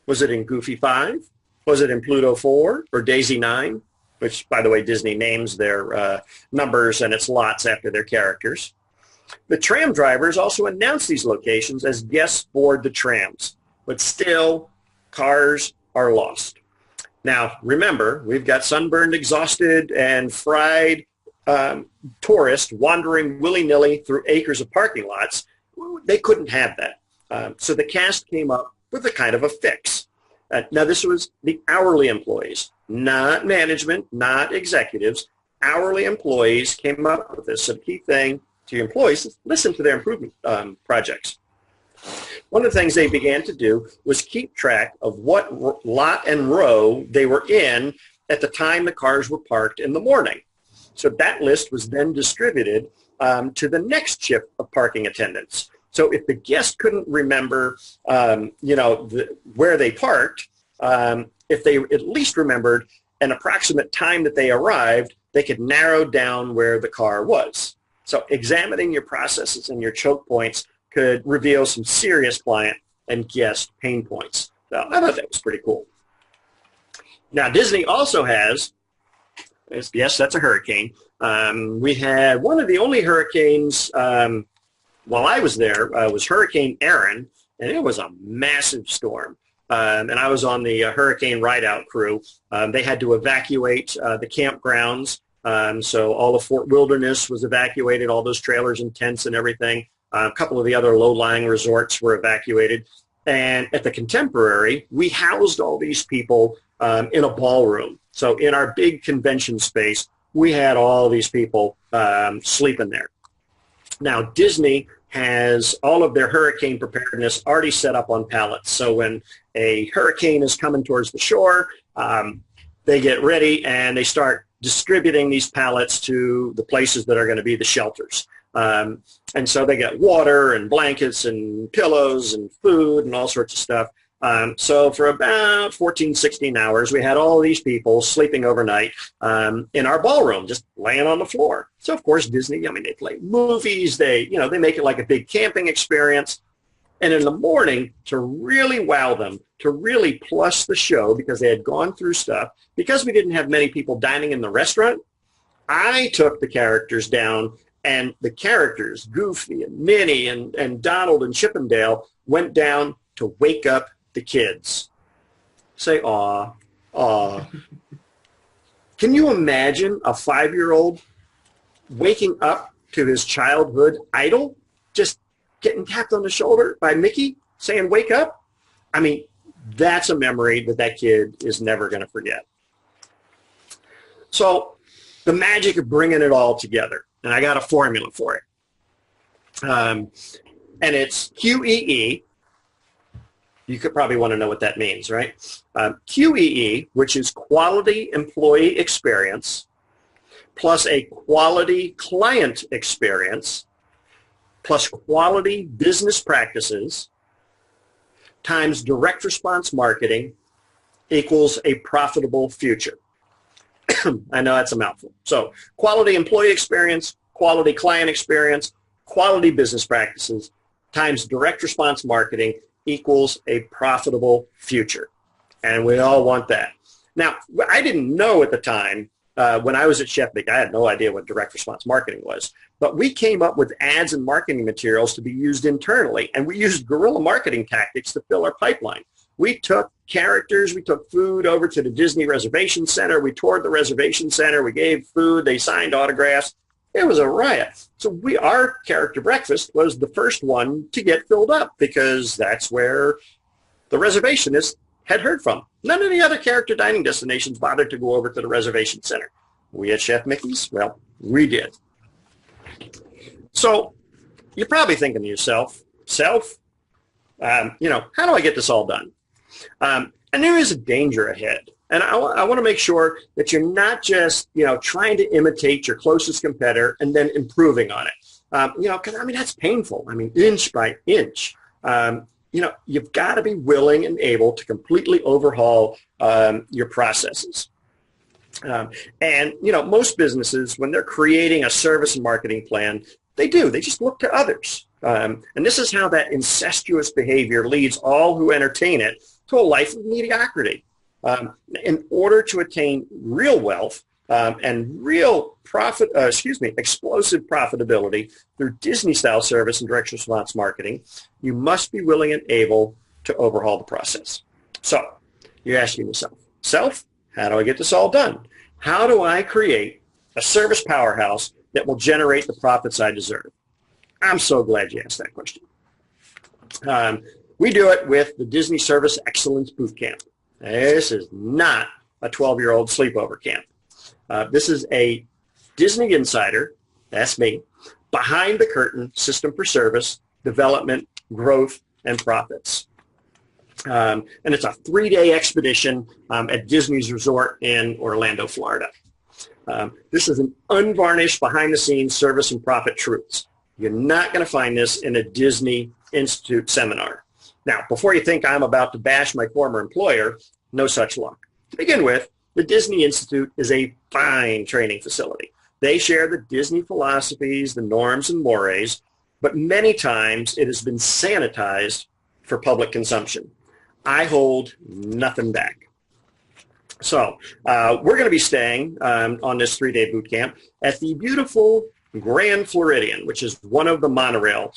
Was it in Goofy 5? Was it in Pluto 4 or Daisy 9? Which, by the way, Disney names their numbers and its lots after their characters. The tram drivers also announce these locations as guests board the trams, but still, cars are lost. Now, remember, we've got sunburned, exhausted, and fried tourists wandering willy-nilly through acres of parking lots. They couldn't have that. So the cast came up with a kind of a fix. Now, this was the hourly employees, not management, not executives. Hourly employees came up with this. So the key thing to your employees is listen to their improvement projects. One of the things they began to do was keep track of what lot and row they were in at the time the cars were parked in the morning. So that list was then distributed to the next shift of parking attendants. So if the guest couldn't remember, where they parked, if they at least remembered an approximate time that they arrived, they could narrow down where the car was. So examining your processes and your choke points could reveal some serious client and guest pain points. So I thought that was pretty cool. Now, Disney also has, yes, that's a hurricane. We had one of the only hurricanes while I was there was Hurricane Aaron, and it was a massive storm. And I was on the hurricane ride-out crew. They had to evacuate the campgrounds. So all of Fort Wilderness was evacuated, all those trailers and tents and everything. A couple of the other low-lying resorts were evacuated. And at the Contemporary, we housed all these people in a ballroom. So in our big convention space, we had all these people sleeping there. Now, Disney has all of their hurricane preparedness already set up on pallets. So when a hurricane is coming towards the shore, they get ready and they start distributing these pallets to the places that are going to be the shelters. And so they get water and blankets and pillows and food and all sorts of stuff. So for about 14, 16 hours, we had all these people sleeping overnight in our ballroom, just laying on the floor. So, of course, Disney, they play movies. They make it like a big camping experience. And in the morning, to really wow them, to really plus the show because they had gone through stuff, because we didn't have many people dining in the restaurant, I took the characters down, and the characters, Goofy and Minnie and Donald and Chippendale, went down to wake up the kids. Say, aw, aw. Can you imagine a 5-year-old waking up to his childhood idol, just getting tapped on the shoulder by Mickey saying, wake up? That's a memory that kid is never going to forget. So the magic of bringing it all together, and I got a formula for it. And it's QEE. You could probably want to know what that means, right? QEE, which is quality employee experience, plus a quality client experience, plus quality business practices, times direct response marketing equals a profitable future. I know that's a mouthful. So quality employee experience, quality client experience, quality business practices, times direct response marketing equals a profitable future. And we all want that. Now, I didn't know at the time, when I was at Chef Mick, I had no idea what direct response marketing was. But we came up with ads and marketing materials to be used internally, and we used guerrilla marketing tactics to fill our pipeline. We took characters, we took food over to the Disney Reservation Center, we toured the reservation center, we gave food, they signed autographs. It was a riot. So our character breakfast was the first one to get filled up because that's where the reservationists had heard from. None of the other character dining destinations bothered to go over to the reservation center. We at Chef Mickey's? Well, we did. So you're probably thinking to yourself, how do I get this all done? And there is a danger ahead. And I want to make sure that you're not just, trying to imitate your closest competitor and then improving on it. Because, that's painful. Inch by inch. You've got to be willing and able to completely overhaul your processes. Most businesses, when they're creating a service and marketing plan, they just look to others. And this is how that incestuous behavior leads all who entertain it to a life of mediocrity. In order to attain real wealth and real explosive profitability through Disney-style service and direct response marketing, you must be willing and able to overhaul the process. So you're asking yourself, how do I get this all done? How do I create a service powerhouse that will generate the profits I deserve? I'm so glad you asked that question. We do it with the Disney Service Excellence Boot Camp. This is not a 12-year-old sleepover camp. This is a Disney insider, that's me, behind the curtain system for service, development, growth, and profits. And it's a 3-day expedition at Disney's resort in Orlando, Florida. This is an unvarnished, behind-the-scenes service and profit truths. You're not going to find this in a Disney Institute seminar. Now, before you think I'm about to bash my former employer, no such luck. To begin with, the Disney Institute is a fine training facility. They share the Disney philosophies, the norms and mores, but many times it has been sanitized for public consumption. I hold nothing back. So we're going to be staying on this 3-day boot camp at the beautiful Grand Floridian, which is one of the monorail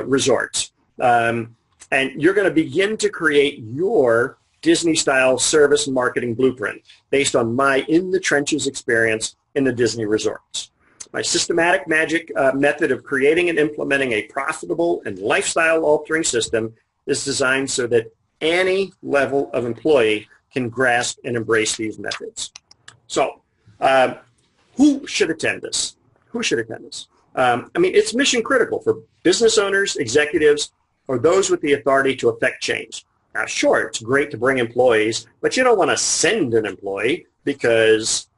resorts. And you're going to begin to create your Disney-style service and marketing blueprint based on my in-the-trenches experience in the Disney resorts. My systematic magic method of creating and implementing a profitable and lifestyle-altering system is designed so that any level of employee can grasp and embrace these methods. So who should attend this? Who should attend this? I mean, it's mission critical for business owners, executives, or those with the authority to affect change. Now, sure, it's great to bring employees, but you don't want to send an employee because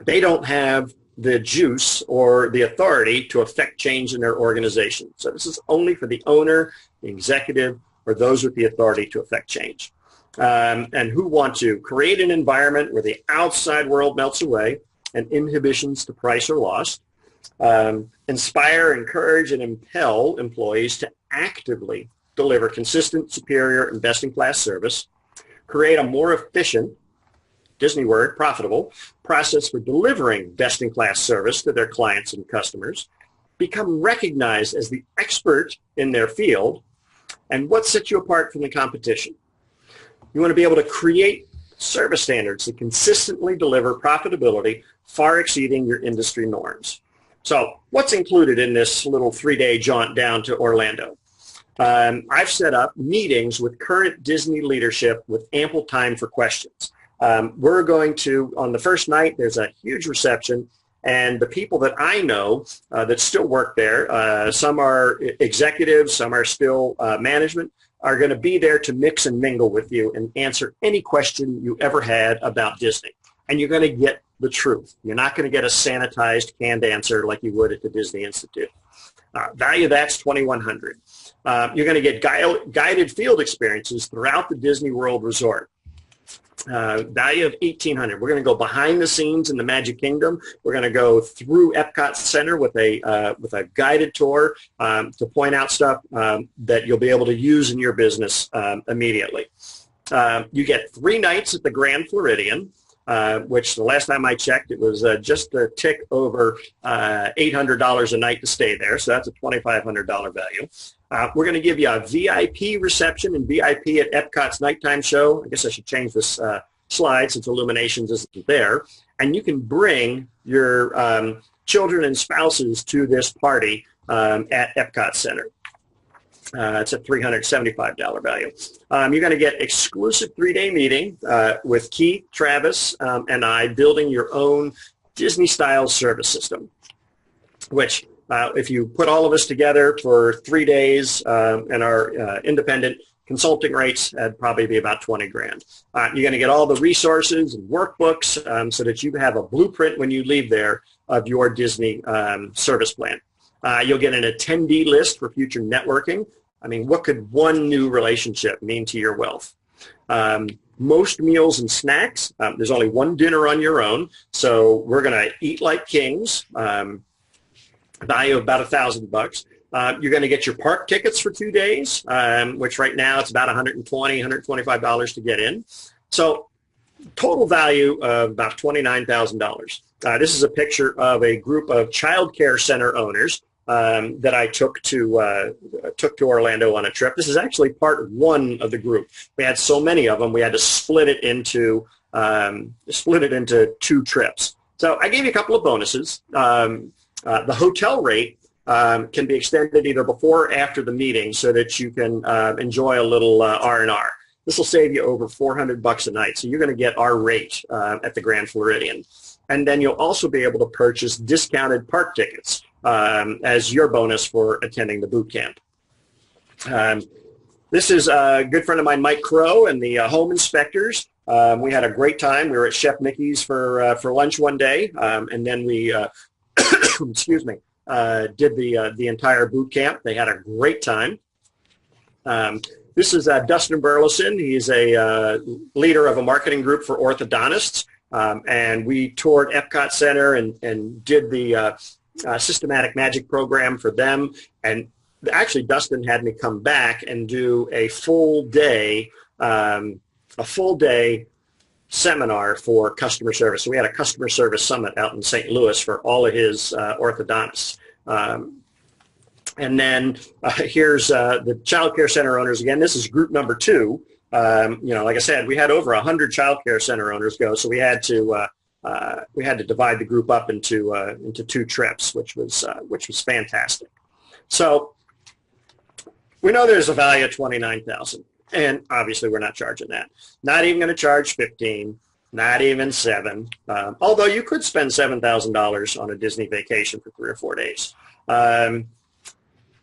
they don't have the juice or the authority to affect change in their organization. So this is only for the owner, the executive, or those with the authority to affect change. And who want to create an environment where the outside world melts away and inhibitions to price are lost, inspire, encourage, and impel employees to actively deliver consistent, superior, and best-in-class service, create a more efficient, Disney word, profitable, process for delivering best-in-class service to their clients and customers, become recognized as the expert in their field, and what sets you apart from the competition? You want to be able to create service standards that consistently deliver profitability far exceeding your industry norms. So what's included in this little 3-day jaunt down to Orlando? I've set up meetings with current Disney leadership with ample time for questions. We're going to, on the first night, there's a huge reception, and the people that I know that still work there, some are executives, some are still management, are going to be there to mix and mingle with you and answer any question you ever had about Disney. And you're going to get the truth. You're not going to get a sanitized, canned answer like you would at the Disney Institute. Value of that's $2,100. You're going to get guided field experiences throughout the Disney World Resort. Value of $1,800. We're going to go behind the scenes in the Magic Kingdom. We're going to go through Epcot Center with a guided tour to point out stuff that you'll be able to use in your business immediately. You get 3 nights at the Grand Floridian, which the last time I checked, it was just a tick over $800 a night to stay there. So that's a $2,500 value. We're going to give you a VIP reception and VIP at Epcot's nighttime show. I guess I should change this slide since Illuminations isn't there. And you can bring your children and spouses to this party at Epcot Center. It's a $375 value. You're going to get exclusive 3-day meeting with Keith, Travis, and I building your own Disney-style service system, which if you put all of us together for 3 days and our independent consulting rates, that'd probably be about 20 grand. You're going to get all the resources and workbooks so that you have a blueprint when you leave there of your Disney service plan. You'll get an attendee list for future networking. I mean, what could one new relationship mean to your wealth? Most meals and snacks, there's only one dinner on your own, so we're going to eat like kings, value of about $1,000. You're going to get your park tickets for 2 days, which right now it's about $120, $125 to get in. So total value of about $29,000. This is a picture of a group of child care center owners that I took to Orlando on a trip. This is actually part 1 of the group. We had so many of them, we had to split it into 2 trips. So I gave you a couple of bonuses. The hotel rate can be extended either before or after the meeting so that you can enjoy a little R&R. This will save you over $400 a night. So you're going to get our rate at the Grand Floridian. And then you'll also be able to purchase discounted park tickets as your bonus for attending the boot camp. This is a good friend of mine, Mike Crow, and the home inspectors. We had a great time. We were at Chef Mickey's for lunch one day, and then we, excuse me, did the entire boot camp. They had a great time. This is Dustin Burleson. He's a leader of a marketing group for orthodontists, and we toured Epcot Center and did the systematic magic program for them. And actually, Dustin had me come back and do a full day seminar for customer service. So we had a customer service summit out in St. Louis for all of his orthodontists. And then here's the child care center owners again. This is group number 2. Like I said, we had over 100 child care center owners go, so we had to divide the group up into 2 trips, which was fantastic. So we know there's a value of $29,000, and obviously we're not charging that. Not even going to charge $15,000, not even $7,000. Although you could spend $7,000 on a Disney vacation for 3 or 4 days.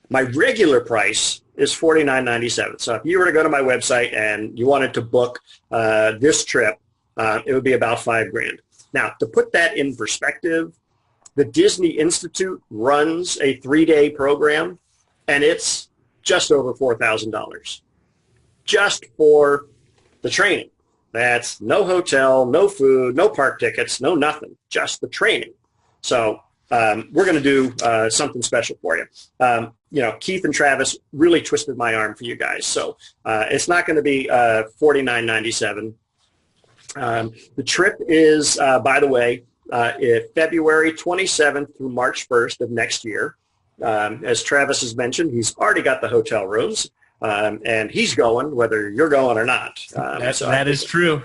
My regular price is $49.97. So if you were to go to my website and you wanted to book this trip, it would be about $5,000. Now, to put that in perspective, the Disney Institute runs a 3-day program, and it's just over $4,000 just for the training. That's no hotel, no food, no park tickets, no nothing, just the training. So we're going to do something special for you. Keith and Travis really twisted my arm for you guys. So it's not going to be $49.97. The trip is, by the way, February 27th through March 1st of next year. As Travis has mentioned, he's already got the hotel rooms, and he's going whether you're going or not. That is true.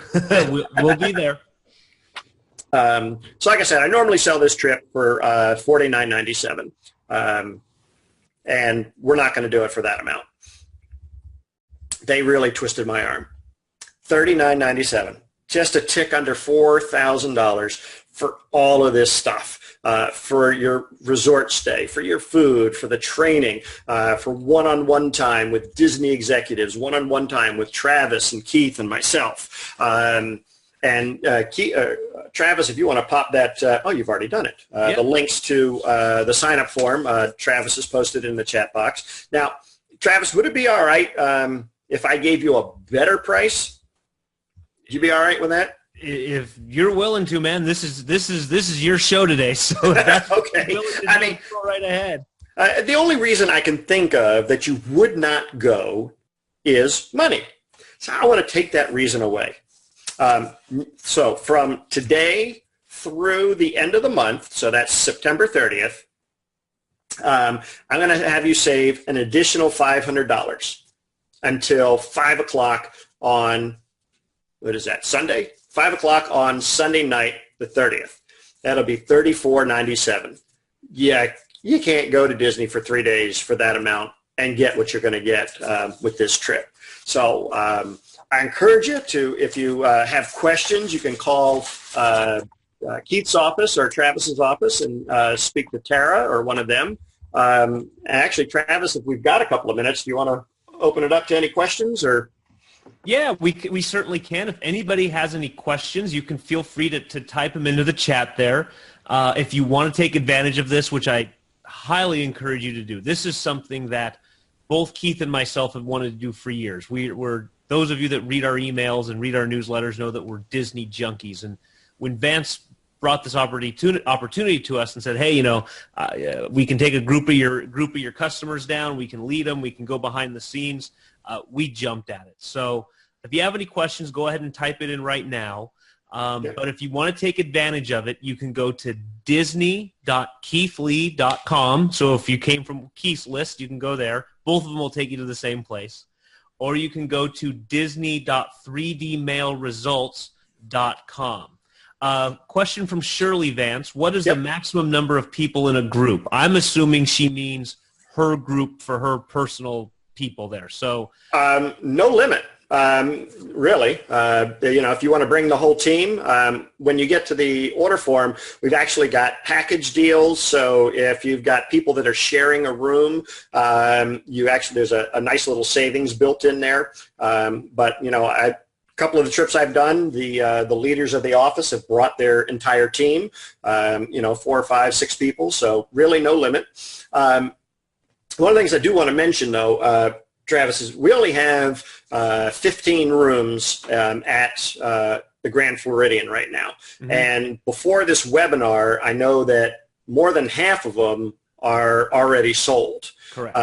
We'll be there. So like I said, I normally sell this trip for $49.97, and we're not going to do it for that amount. They really twisted my arm. $39.97, just a tick under $4,000 for all of this stuff. For your resort stay, for your food, for the training, for one-on-one time with Disney executives, one-on-one time with Travis and Keith and myself. Travis, if you want to pop that, you've already done it. Yep. The links to the sign-up form, Travis has posted in the chat box. Now, Travis, would it be all right if I gave you a better price? Would you be all right with that? If you're willing to, man, this is your show today, so that's okay. I mean, go right ahead. The only reason I can think of that you would not go is money. So I want to take that reason away. So from today through the end of the month, so that's September 30th, I'm going to have you save an additional $500 until 5 o'clock on, what is that, Sunday? 5 o'clock on Sunday night, the 30th. That'll be $34.97. Yeah, you can't go to Disney for 3 days for that amount and get what you're going to get with this trip. So I encourage you to, if you have questions, you can call Keith's office or Travis's office and speak to Tara or one of them. Actually, Travis, if we've got a couple of minutes, do you want to open it up to any questions or? Yeah, we certainly can. If anybody has any questions, you can feel free to type them into the chat there. If you want to take advantage of this, which I highly encourage you to do, this is something that both Keith and myself have wanted to do for years. We're those of you that read our emails and read our newsletters know that we're Disney junkies. And when Vance brought this opportunity to us and said, hey, we can take a group of your customers down, we can lead them, we can go behind the scenes, we jumped at it. So if you have any questions, go ahead and type it in right now. But if you want to take advantage of it, you can go to disney.keithlee.com. So if you came from Keith's list, you can go there. Both of them will take you to the same place. Or you can go to disney.3dmailresults.com. Question from Shirley Vance. What is the maximum number of people in a group? I'm assuming she means her group for her personal people there. So no limit. Really. If you want to bring the whole team, when you get to the order form, we've actually got package deals. So if you've got people that are sharing a room, there's a nice little savings built in there. But a couple of the trips I've done, the leaders of the office have brought their entire team, 4, 5, 6 people. So really no limit. One of the things I do want to mention, though, Travis, is we only have 15 rooms at the Grand Floridian right now. Mm-hmm. And before this webinar, I know that more than half of them are already sold. Correct.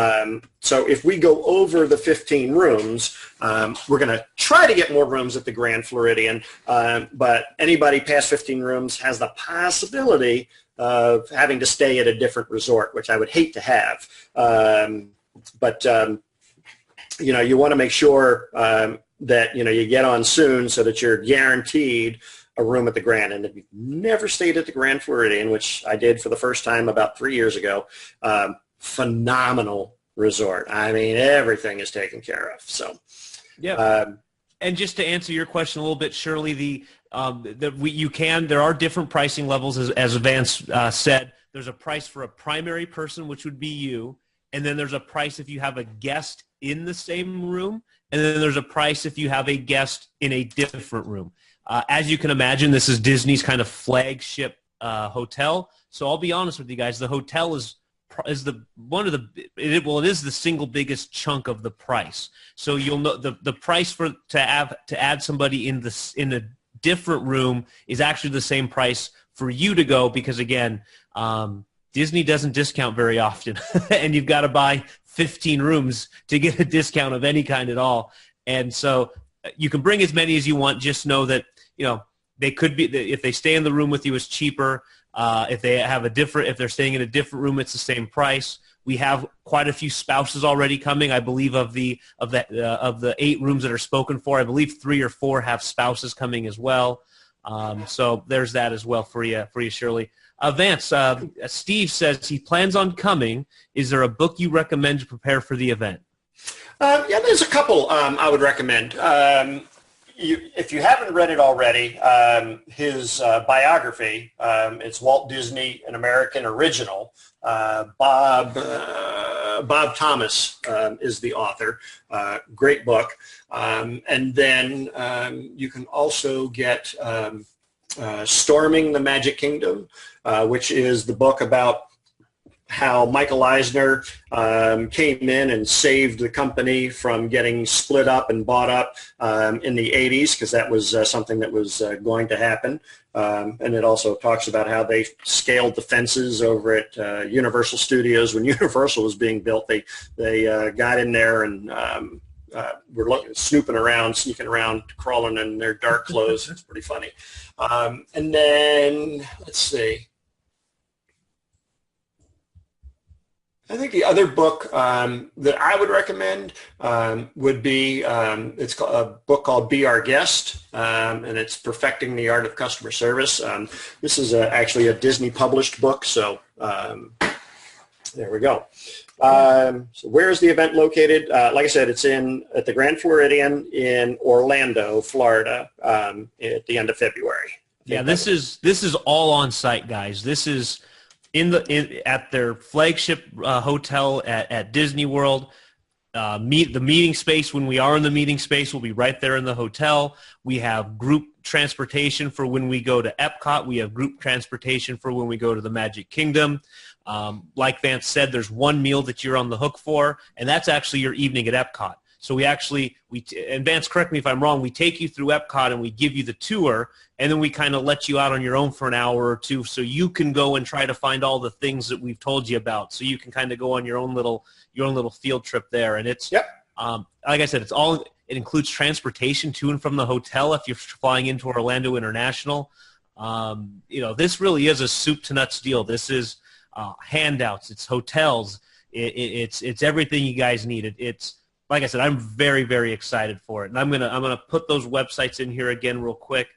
So if we go over the 15 rooms, we're going to try to get more rooms at the Grand Floridian. But anybody past 15 rooms has the possibility of having to stay at a different resort, which I would hate to have. You want to make sure that, you get on soon so that you're guaranteed a room at the Grand. And if you've never stayed at the Grand Floridian, which I did for the first time about 3 years ago, phenomenal resort. I mean, everything is taken care of. So, yeah. And just to answer your question a little bit, Shirley, there are different pricing levels, as Vance said. There's a price for a primary person, which would be you. And then there's a price if you have a guest in the same room, and then there's a price if you have a guest in a different room. As you can imagine, this is Disney's kind of flagship hotel. So I'll be honest with you guys, the hotel is the single biggest chunk of the price. So you'll know the price to add somebody in a different room is actually the same price for you to go, because again, Disney doesn't discount very often, and you've got to buy 15 rooms to get a discount of any kind at all. And so you can bring as many as you want. Just know that they could be, if they stay in the room with you, it's cheaper. If they're staying in a different room, it's the same price. We have quite a few spouses already coming. I believe of the 8 rooms that are spoken for, I believe 3 or 4 have spouses coming as well. So there's that as well for you, Shirley. Vance, Steve says he plans on coming. Is there a book you recommend to prepare for the event? Yeah, there's a couple I would recommend. If you haven't read it already, his biography, it's Walt Disney, an American Original. Bob Thomas is the author. Great book. And then you can also get Storming the Magic Kingdom, which is the book about how Michael Eisner came in and saved the company from getting split up and bought up in the 80s, because that was something that was going to happen. And it also talks about how they scaled the fences over at Universal Studios. When Universal was being built, they got in there and were snooping around, sneaking around, crawling in their dark clothes. It's pretty funny. And then, let's see. I think the other book that I would recommend would be, it's a book called Be Our Guest, and it's Perfecting the Art of Customer Service. This is actually a Disney published book, so there we go. So where is the event located? Like I said, it's at the Grand Floridian in Orlando, Florida, at the end of February. Yeah, this is all on site, guys. This is at their flagship hotel at Disney World. The meeting space, when we are in the meeting space, will be right there in the hotel. We have group transportation for when we go to Epcot. We have group transportation for when we go to the Magic Kingdom. Like Vance said, there's one meal that you're on the hook for, and that's actually your evening at Epcot. So and Vance, correct me if I'm wrong, we take you through Epcot and we give you the tour, and then we kind of let you out on your own for an hour or two so you can go and try to find all the things that we've told you about. So you can kind of go on your own little field trip there. And it's, yep. Like I said, it includes transportation to and from the hotel if you're flying into Orlando International. This really is a soup to nuts deal. This is handouts. It's hotels. It's everything you guys need. It's like I said, I'm very, very excited for it. And I'm gonna put those websites in here again real quick.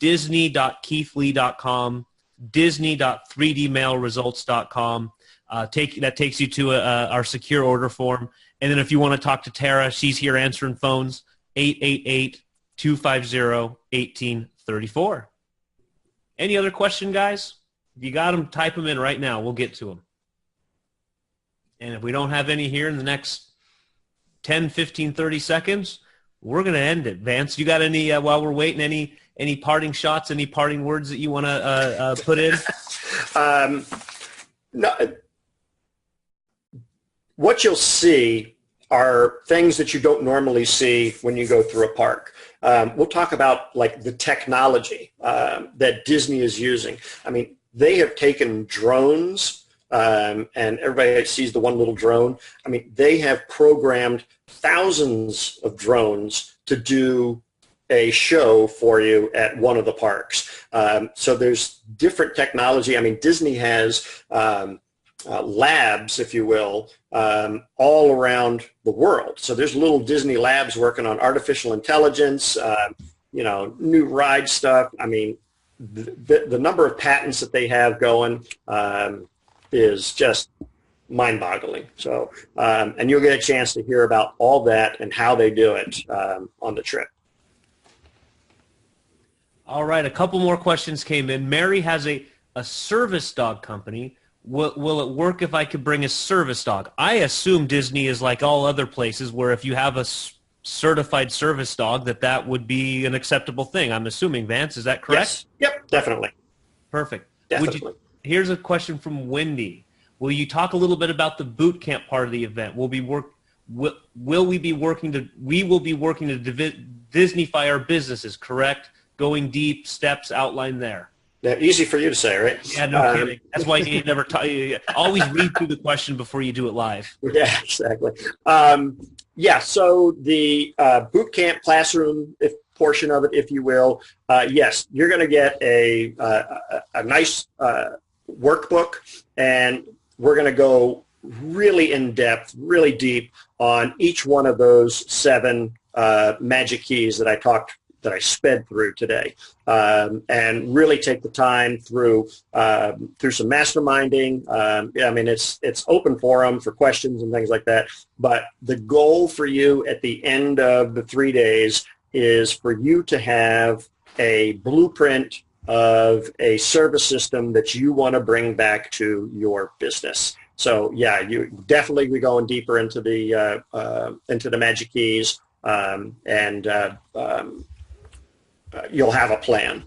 Disney.keithlee.com, Disney.3dmailresults.com. That takes you to our secure order form. And then if you want to talk to Tara, she's here answering phones, 888-250-1834. Any other question, guys? If you got them, type them in right now. We'll get to them. And if we don't have any here in the next 10, 15, 30 seconds, we're going to end it. Vance, you got any, while we're waiting, any parting shots, any parting words that you want to put in? No, what you'll see are things that you don't normally see when you go through a park. We'll talk about like the technology that Disney is using. I mean, they have taken drones, and everybody sees the one little drone. I mean, they have programmed thousands of drones to do a show for you at one of the parks. So there's different technology. I mean, Disney has labs, if you will, all around the world. So there's little Disney labs working on artificial intelligence, new ride stuff. I mean, the number of patents that they have going is just mind-boggling. So, and you'll get a chance to hear about all that and how they do it on the trip. All right, a couple more questions came in. Mary has a service dog company. Will it work if I could bring a service dog? I assume Disney is like all other places where if you have a certified service dog that would be an acceptable thing. I'm assuming, Vance, is that correct? Yes. Yep, definitely. Perfect. Definitely. Here's a question from Wendy. Will you talk a little bit about the boot camp part of the event? We will be working to Disneyfy our businesses, correct? Going deep, steps outlined there. Yeah, easy for you to say, right? Yeah, no kidding. That's why you never always read through the question before you do it live. Yeah, exactly. So the boot camp classroom portion of it, if you will, yes, you're going to get a nice workbook, and we're going to go really in depth, really deep on each one of those 7 magic keys that I sped through today, and really take the time through some masterminding. I mean, it's open forum for questions and things like that. But the goal for you at the end of the 3 days is for you to have a blueprint of a service system that you want to bring back to your business. So yeah, you definitely be going deeper into the magic keys, you'll have a plan,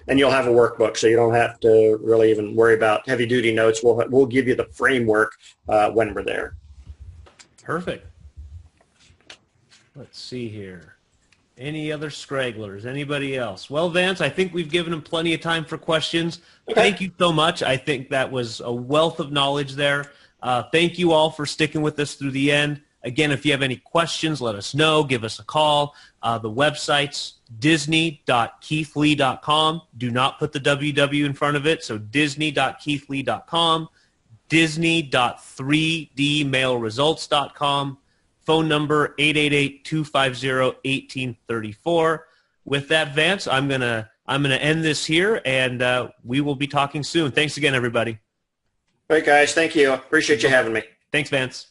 and you'll have a workbook, so you don't have to really even worry about heavy-duty notes. We'll give you the framework when we're there. Perfect. Let's see here. Any other stragglers? Anybody else? Well, Vance, I think we've given them plenty of time for questions. Okay. Thank you so much. I think that was a wealth of knowledge there. Thank you all for sticking with us through the end. Again, if you have any questions, let us know. Give us a call. The website's disney.keithlee.com. Do not put the www in front of it. So disney.keithlee.com, disney.3dmailresults.com. Phone number 888-250-1834. With that, Vance, I'm gonna end this here, and we will be talking soon. Thanks again, everybody. All right, guys. Thank you. Appreciate you having me. Thanks, Vance.